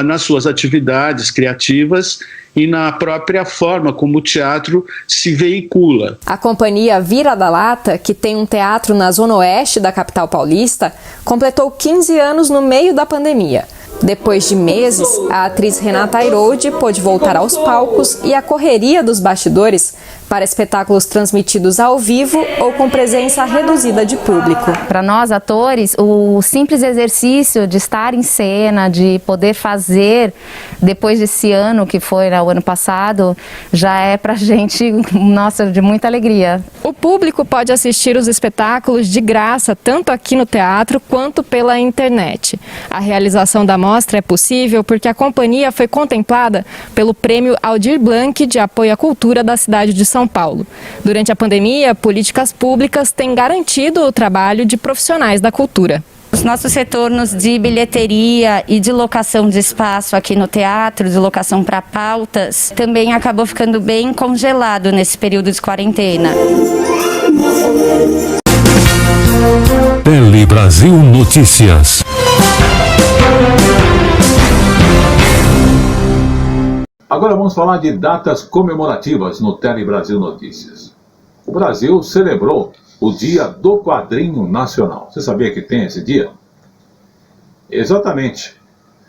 nas suas atividades criativas e na própria forma como o teatro se veicula. A companhia Vira da Lata, que tem um teatro na zona oeste da capital paulista, completou 15 anos no meio da pandemia. Depois de meses, a atriz Renata Airoldi pôde voltar aos palcos e à correria dos bastidores para espetáculos transmitidos ao vivo ou com presença reduzida de público. Para nós, atores, o simples exercício de estar em cena, de poder fazer, depois desse ano que foi o ano passado, já é pra gente, nossa, de muita alegria. O público pode assistir os espetáculos de graça, tanto aqui no teatro quanto pela internet. A realização da mostra é possível porque a companhia foi contemplada pelo Prêmio Aldir Blanc de Apoio à Cultura da cidade de São Paulo. Durante a pandemia, políticas públicas têm garantido o trabalho de profissionais da cultura. Os nossos retornos de bilheteria e de locação de espaço aqui no teatro, de locação para pautas, também acabou ficando bem congelado nesse período de quarentena. Tele Brasil Notícias. Agora vamos falar de datas comemorativas no Tele Brasil Notícias. O Brasil celebrou o Dia do Quadrinho Nacional. Você sabia que tem esse dia? Exatamente.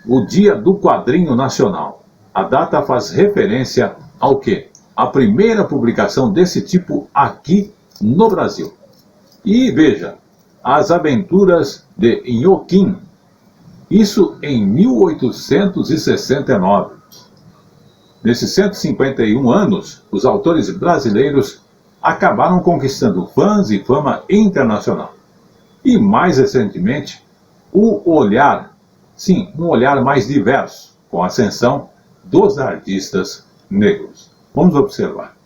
O Dia do Quadrinho Nacional. A data faz referência ao quê? A primeira publicação desse tipo aqui no Brasil. E veja, As Aventuras de Inhoquim. Isso em 1869. Nesses 151 anos, os autores brasileiros acabaram conquistando fãs e fama internacional. E mais recentemente, o olhar, sim, um olhar mais diverso, com a ascensão dos artistas negros. Vamos observar.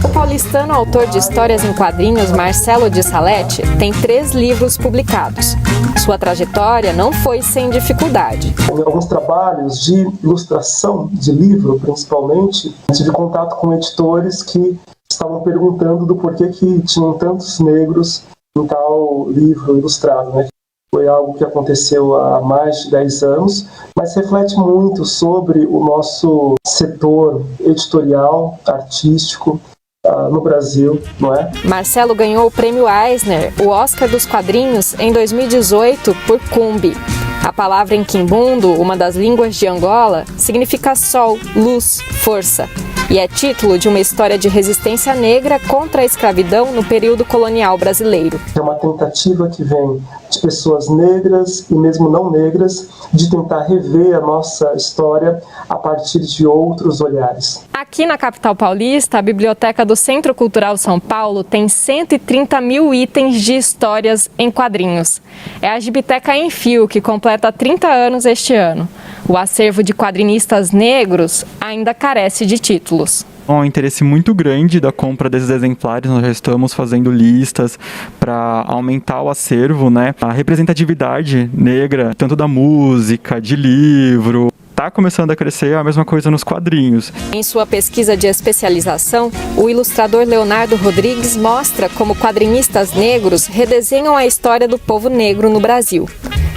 O paulistano autor de histórias em quadrinhos Marcelo de Salete tem 3 livros publicados. Sua trajetória não foi sem dificuldade. Em alguns trabalhos de ilustração de livro, principalmente, tive contato com editores que estavam perguntando do porquê que tinham tantos negros em tal livro ilustrado, né? Foi algo que aconteceu há mais de 10 anos, mas reflete muito sobre o nosso setor editorial, artístico, no Brasil, não é? Marcelo ganhou o Prêmio Eisner, o Oscar dos quadrinhos, em 2018 por Cumbi. A palavra em quimbundo, uma das línguas de Angola, significa sol, luz, força. E é título de uma história de resistência negra contra a escravidão no período colonial brasileiro. É uma tentativa que vem de pessoas negras e mesmo não negras de tentar rever a nossa história a partir de outros olhares. Aqui na capital paulista, a biblioteca do Centro Cultural São Paulo tem 130 mil itens de histórias em quadrinhos. É a Gibiteca em Fio, que completa 30 anos este ano. O acervo de quadrinistas negros ainda carece de títulos. Há um interesse muito grande da compra desses exemplares, nós já estamos fazendo listas para aumentar o acervo, né? A representatividade negra, tanto da música, de livro, está começando a crescer, a mesma coisa nos quadrinhos. Em sua pesquisa de especialização, o ilustrador Leonardo Rodrigues mostra como quadrinistas negros redesenham a história do povo negro no Brasil.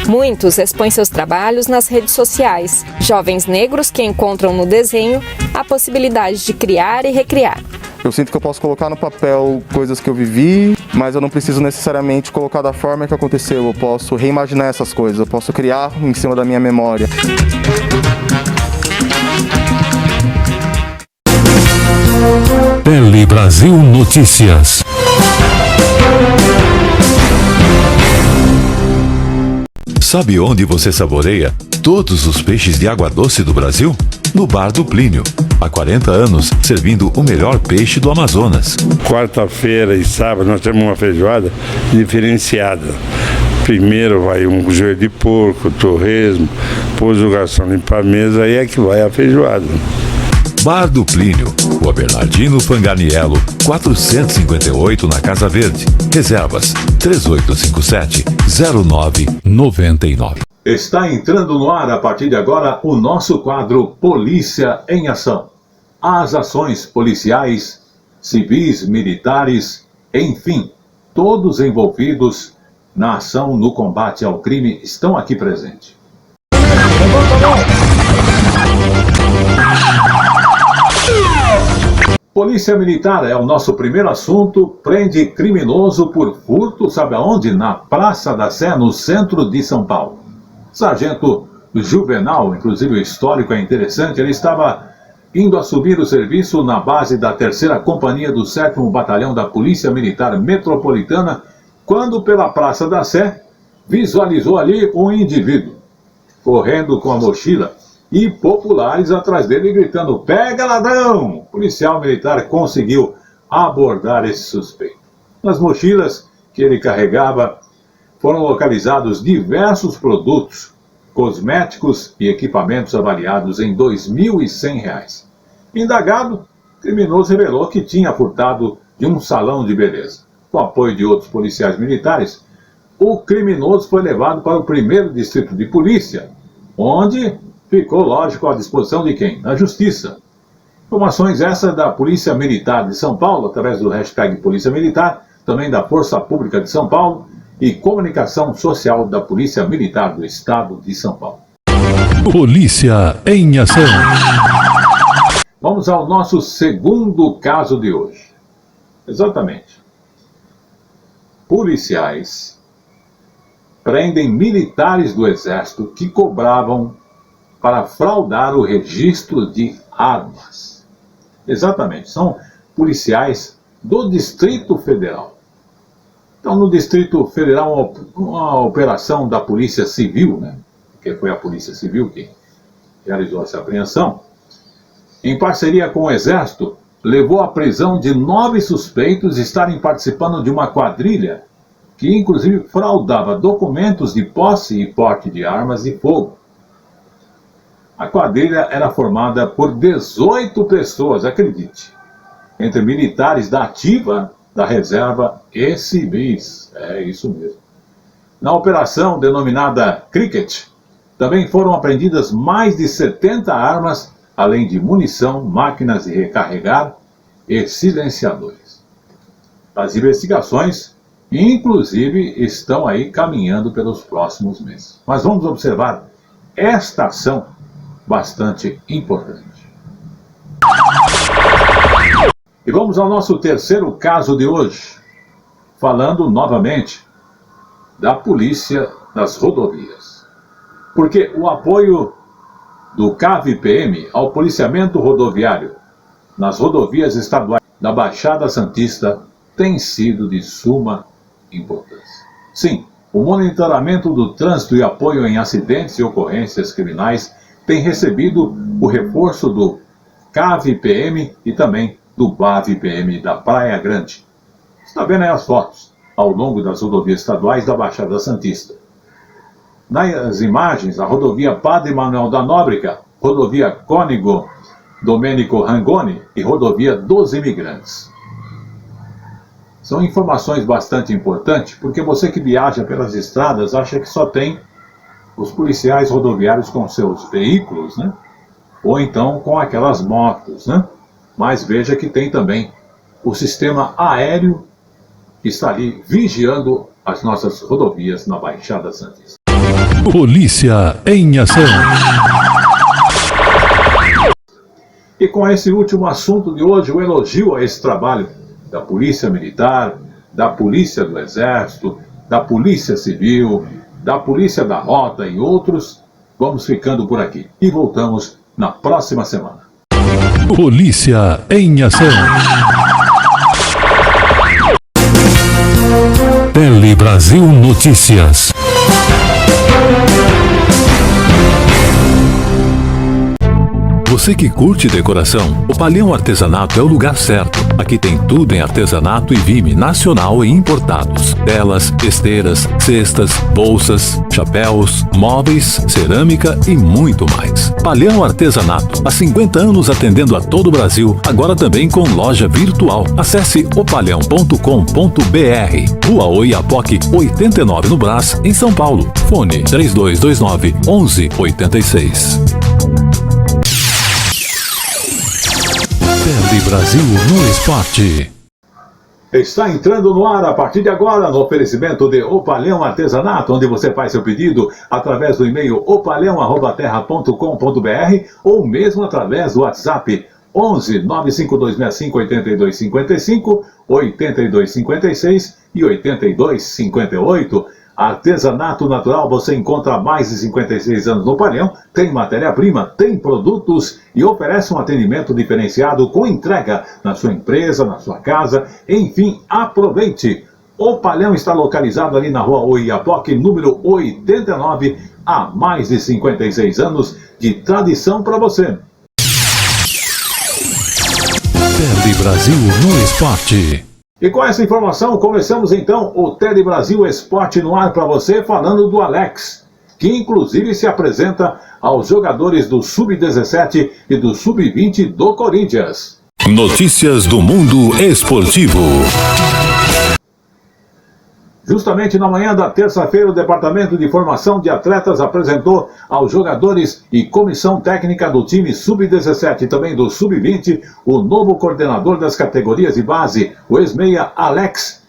Muitos expõem seus trabalhos nas redes sociais, jovens negros que encontram no desenho a possibilidade de criar e recriar. Eu sinto que eu posso colocar no papel coisas que eu vivi, mas eu não preciso necessariamente colocar da forma que aconteceu. Eu posso reimaginar essas coisas, eu posso criar em cima da minha memória. Tele Brasil Notícias. Sabe onde você saboreia todos os peixes de água doce do Brasil? No Bar do Plínio. Há 40 anos, servindo o melhor peixe do Amazonas. Quarta-feira e sábado nós temos uma feijoada diferenciada. Primeiro vai um joelho de porco, torresmo, depois o garçom limpa a mesa, aí é que vai a feijoada. Bar do Plínio, Rua Bernardino Fanganiello, 458 na Casa Verde. Reservas 3857-0999. Está entrando no ar a partir de agora o nosso quadro Polícia em Ação. As ações policiais, civis, militares, enfim, todos envolvidos na ação no combate ao crime estão aqui presentes. Polícia Militar é o nosso primeiro assunto. Prende criminoso por furto, sabe aonde? Na Praça da Sé, no centro de São Paulo. Sargento Juvenal, inclusive o histórico é interessante, ele estava indo assumir o serviço na base da 3ª Companhia do 7º Batalhão da Polícia Militar Metropolitana, quando pela Praça da Sé visualizou ali um indivíduo correndo com a mochila e populares atrás dele gritando: "Pega, ladrão!" O policial militar conseguiu abordar esse suspeito. Nas mochilas que ele carregava foram localizados diversos produtos, cosméticos e equipamentos avaliados em R$ 2.100. Indagado, o criminoso revelou que tinha furtado de um salão de beleza. Com apoio de outros policiais militares, o criminoso foi levado para o 1º Distrito de Polícia, onde ficou, lógico, à disposição de quem? Da Justiça. Informações essas da Polícia Militar de São Paulo, através do hashtag Polícia Militar, também da Força Pública de São Paulo e Comunicação Social da Polícia Militar do Estado de São Paulo. Polícia em Ação. Vamos ao nosso segundo caso de hoje. Exatamente. Policiais prendem militares do Exército que cobravam para fraudar o registro de armas. Exatamente, são policiais do Distrito Federal. Então, no Distrito Federal, uma operação da Polícia Civil, né, que foi a Polícia Civil que realizou essa apreensão, em parceria com o Exército, levou à prisão de 9 suspeitos de estarem participando de uma quadrilha que inclusive fraudava documentos de posse e porte de armas de fogo. A quadrilha era formada por 18 pessoas, acredite, entre militares da ativa, da reserva e civis. É isso mesmo. Na operação denominada Cricket, também foram apreendidas mais de 70 armas, além de munição, máquinas de recarregar e silenciadores. As investigações, inclusive, estão aí caminhando pelos próximos meses. Mas vamos observar esta ação bastante importante. E vamos ao nosso terceiro caso de hoje, falando novamente da polícia das rodovias. Porque o apoio do CAV-PM ao policiamento rodoviário nas rodovias estaduais da Baixada Santista tem sido de suma importância. Sim, o monitoramento do trânsito e apoio em acidentes e ocorrências criminais tem recebido o reforço do CAV-PM e também do BAV-PM da Praia Grande. Está vendo aí as fotos ao longo das rodovias estaduais da Baixada Santista. Nas imagens, a rodovia Padre Manuel da Nóbrega, rodovia Cônigo Domênico Rangoni e rodovia dos Imigrantes. São informações bastante importantes, porque você que viaja pelas estradas acha que só tem os policiais rodoviários com seus veículos, né? Ou então com aquelas motos, né? Mas veja que tem também o sistema aéreo que está ali vigiando as nossas rodovias na Baixada Santista. Polícia em ação. E com esse último assunto de hoje, o elogio a esse trabalho da Polícia Militar, da Polícia do Exército, da Polícia Civil, da Polícia da Rota e outros, vamos ficando por aqui. E voltamos na próxima semana. Polícia em ação. Tele Brasil Notícias. Você que curte decoração, o Palhão Artesanato é o lugar certo. Aqui tem tudo em artesanato e vime nacional e importados. Telas, esteiras, cestas, bolsas, chapéus, móveis, cerâmica e muito mais. Palhão Artesanato, há 50 anos atendendo a todo o Brasil, agora também com loja virtual. Acesse opalhão.com.br. Rua Oiapoque, 89 no Brás, em São Paulo. Fone 3229-1186. Tele Brasil no Esporte. Está entrando no ar a partir de agora no oferecimento de Opalhão Artesanato, onde você faz seu pedido através do e-mail opalhão@terra.com.br ou mesmo através do WhatsApp 11 95265 8255, 8256 e 8258. Artesanato natural você encontra há mais de 56 anos no Palhão, tem matéria-prima, tem produtos e oferece um atendimento diferenciado com entrega na sua empresa, na sua casa, enfim, aproveite! O Palhão está localizado ali na rua Oiapoque, número 89, há mais de 56 anos de tradição para você. Tele Brasil no Esporte. E com essa informação, começamos então o Tele Brasil Esporte no ar para você, falando do Alex, que inclusive se apresenta aos jogadores do Sub-17 e do Sub-20 do Corinthians. Notícias do mundo esportivo. Justamente na manhã da terça-feira, o Departamento de Formação de Atletas apresentou aos jogadores e comissão técnica do time Sub-17 e também do Sub-20 o novo coordenador das categorias de base, o ex-meia Alex.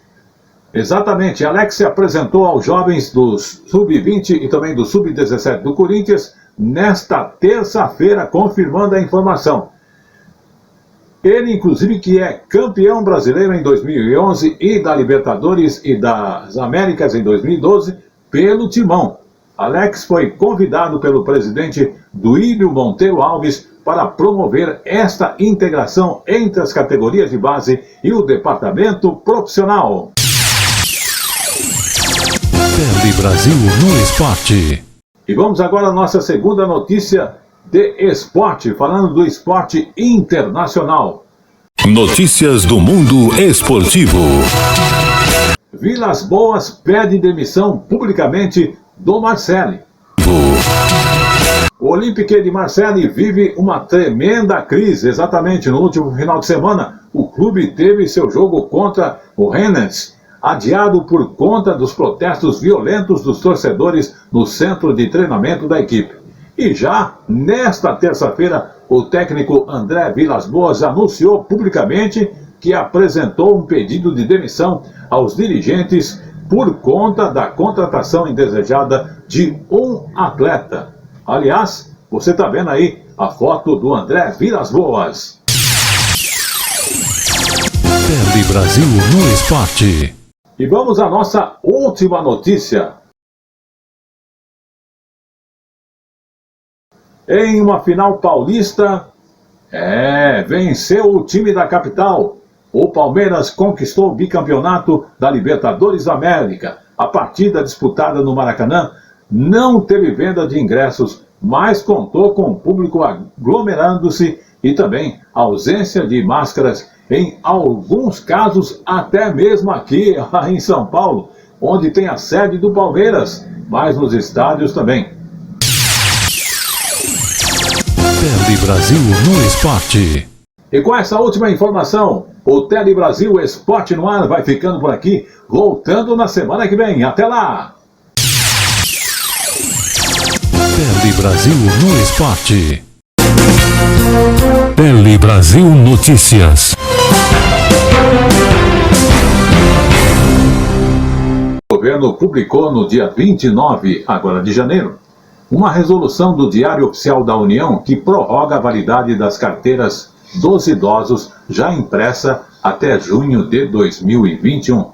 Exatamente, Alex se apresentou aos jovens do Sub-20 e também do Sub-17 do Corinthians nesta terça-feira, confirmando a informação. Ele, inclusive, que é campeão brasileiro em 2011 e da Libertadores e das Américas em 2012, pelo Timão. Alex foi convidado pelo presidente Duílio Monteiro Alves para promover esta integração entre as categorias de base e o departamento profissional. Tele Brasil no esporte. E vamos agora à nossa segunda notícia de esporte, falando do esporte internacional. Notícias do mundo esportivo. Vilas Boas pede demissão publicamente do Marseille. O Olympique de Marseille vive uma tremenda crise. Exatamente no último final de semana, o clube teve seu jogo contra o Rennes adiado por conta dos protestos violentos dos torcedores no centro de treinamento da equipe. E já nesta terça-feira, o técnico André Vilas-Boas anunciou publicamente que apresentou um pedido de demissão aos dirigentes por conta da contratação indesejada de um atleta. Aliás, você está vendo aí a foto do André Vilas-Boas. Tele Brasil no esporte. E vamos à nossa última notícia. Em uma final paulista, venceu o time da capital. O Palmeiras conquistou o bicampeonato da Libertadores da América. A partida disputada no Maracanã não teve venda de ingressos, mas contou com o público aglomerando-se e também ausência de máscaras em alguns casos, até mesmo aqui em São Paulo, onde tem a sede do Palmeiras, mas nos estádios também. Tele Brasil no esporte. E com essa última informação, o Tele Brasil Esporte no Ar vai ficando por aqui, voltando na semana que vem. Até lá! Tele Brasil no esporte. Tele Brasil Notícias. O governo publicou no dia 29, agora de janeiro, uma resolução do Diário Oficial da União que prorroga a validade das carteiras dos idosos já impressa até junho de 2021.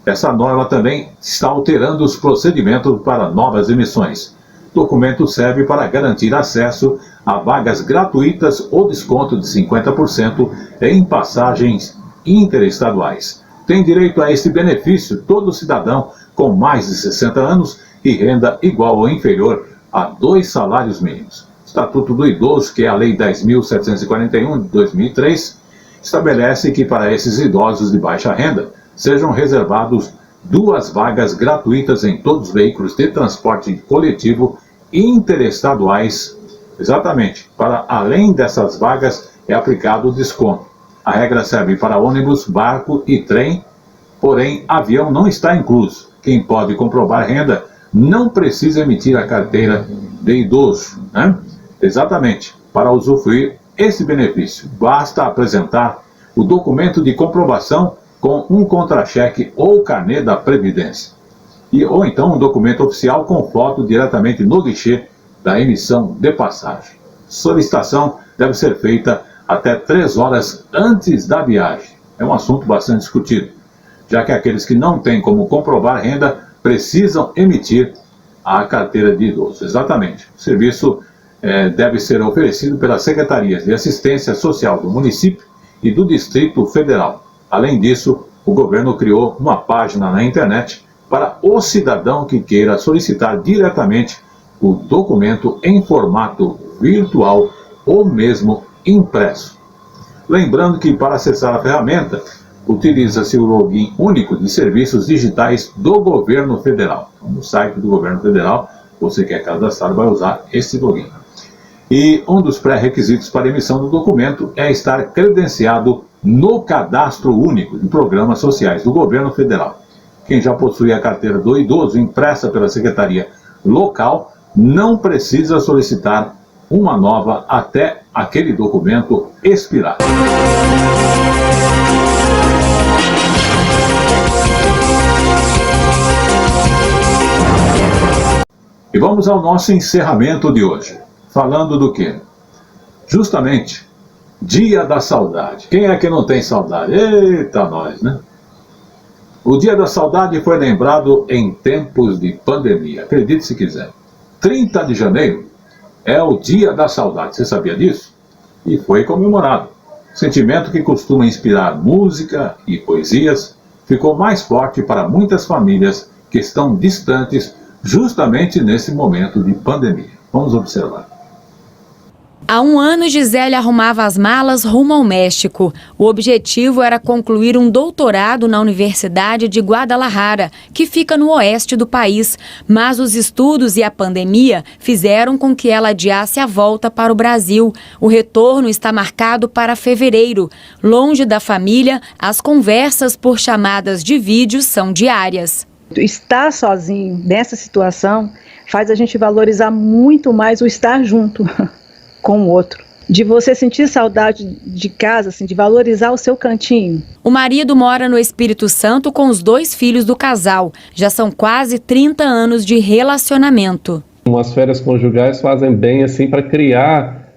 Essa norma também está alterando os procedimentos para novas emissões. O documento serve para garantir acesso a vagas gratuitas ou desconto de 50% em passagens interestaduais. Tem direito a esse benefício todo cidadão com mais de 60 anos e renda igual ou inferior a 2 salários mínimos. O Estatuto do Idoso, que é a Lei 10.741 de 2003, estabelece que para esses idosos de baixa renda sejam reservados 2 vagas gratuitas em todos os veículos de transporte coletivo interestaduais. Exatamente, para além dessas vagas é aplicado o desconto. A regra serve para ônibus, barco e trem, porém avião não está incluso. Quem pode comprovar renda não precisa emitir a carteira de idoso, né? Exatamente, para usufruir esse benefício, basta apresentar o documento de comprovação com um contra-cheque ou carnê da Previdência. Ou então um documento oficial com foto diretamente no guichê da emissão de passagem. Solicitação deve ser feita até 3 horas antes da viagem. É um assunto bastante discutido, já que aqueles que não têm como comprovar renda precisam emitir a carteira de idoso. Exatamente. O serviço deve ser oferecido pelas secretarias de assistência social do município e do Distrito Federal. Além disso, o governo criou uma página na internet para o cidadão que queira solicitar diretamente o documento em formato virtual ou mesmo impresso. Lembrando que para acessar a ferramenta, utiliza-se o login único de serviços digitais do governo federal. No site do governo federal, você que é cadastrado vai usar esse login. E um dos pré-requisitos para emissão do documento é estar credenciado no Cadastro Único de Programas Sociais do governo federal. Quem já possui a carteira do idoso impressa pela Secretaria Local não precisa solicitar uma nova até aquele documento expirar. E vamos ao nosso encerramento de hoje. Falando do quê? Justamente, Dia da Saudade. Quem é que não tem saudade? Eita, nós, né? O Dia da Saudade foi lembrado em tempos de pandemia. Acredite se quiser. 30 de janeiro é o Dia da Saudade. Você sabia disso? E foi comemorado. Sentimento que costuma inspirar música e poesias ficou mais forte para muitas famílias que estão distantes justamente nesse momento de pandemia. Vamos observar. Há um ano, Gisele arrumava as malas rumo ao México. O objetivo era concluir um doutorado na Universidade de Guadalajara, que fica no oeste do país. Mas os estudos e a pandemia fizeram com que ela adiasse a volta para o Brasil. O retorno está marcado para fevereiro. Longe da família, as conversas por chamadas de vídeo são diárias. Estar sozinho nessa situação faz a gente valorizar muito mais o estar junto com o outro, de você sentir saudade de casa, assim, de valorizar o seu cantinho. O marido mora no Espírito Santo com os 2 filhos do casal. Já são quase 30 anos de relacionamento. Umas férias conjugais fazem bem assim para criar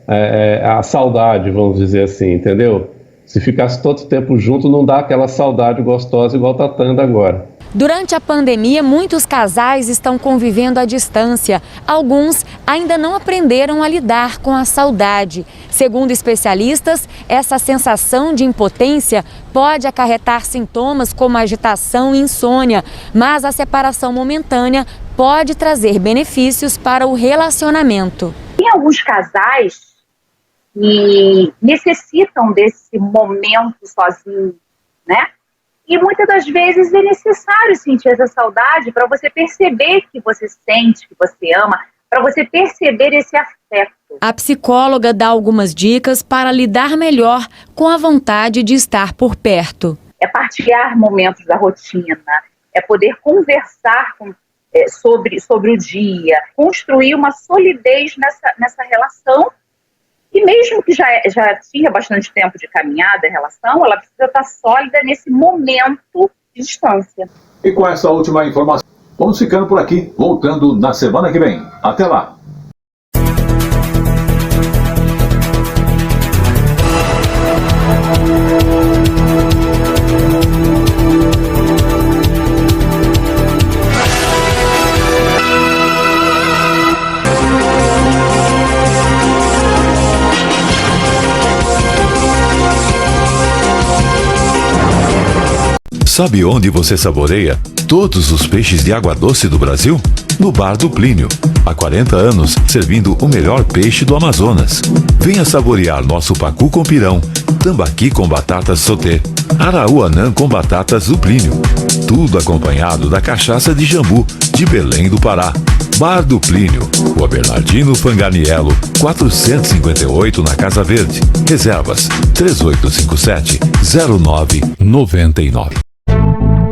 a saudade, vamos dizer assim, entendeu? Se ficasse todo tempo junto, não dá aquela saudade gostosa igual tá dando agora. Durante a pandemia, muitos casais estão convivendo à distância. Alguns ainda não aprenderam a lidar com a saudade. Segundo especialistas, essa sensação de impotência pode acarretar sintomas como agitação e insônia, mas a separação momentânea pode trazer benefícios para o relacionamento. Tem alguns casais que necessitam desse momento sozinho, né? E muitas das vezes é necessário sentir essa saudade para você perceber que você sente, que você ama, para você perceber esse afeto. A psicóloga dá algumas dicas para lidar melhor com a vontade de estar por perto. É partilhar momentos da rotina, é poder conversar sobre o dia, construir uma solidez nessa relação. E mesmo que já tinha bastante tempo de caminhada a relação, ela precisa estar sólida nesse momento de distância. E com essa última informação, vamos ficando por aqui, voltando na semana que vem. Até lá! Sabe onde você saboreia todos os peixes de água doce do Brasil? No Bar do Plínio. Há 40 anos, servindo o melhor peixe do Amazonas. Venha saborear nosso pacu com pirão, tambaqui com batatas sauté, arauanã com batatas do Plínio. Tudo acompanhado da cachaça de jambu, de Belém do Pará. Bar do Plínio, Rua Bernardino Fanganiello, 458 na Casa Verde. Reservas 3857-0999.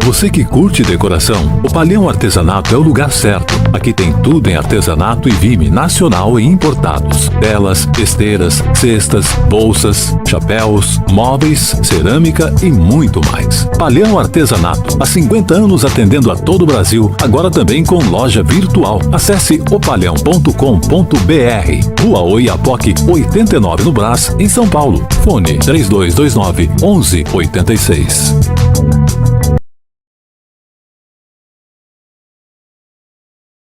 Você que curte decoração, o Palhão Artesanato é o lugar certo. Aqui tem tudo em artesanato e vime nacional e importados. Telas, esteiras, cestas, bolsas, chapéus, móveis, cerâmica e muito mais. Palhão Artesanato, há 50 anos atendendo a todo o Brasil, agora também com loja virtual. Acesse opalhão.com.br. Rua Oiapoque, 89 no Brás, em São Paulo. Fone 3229-1186.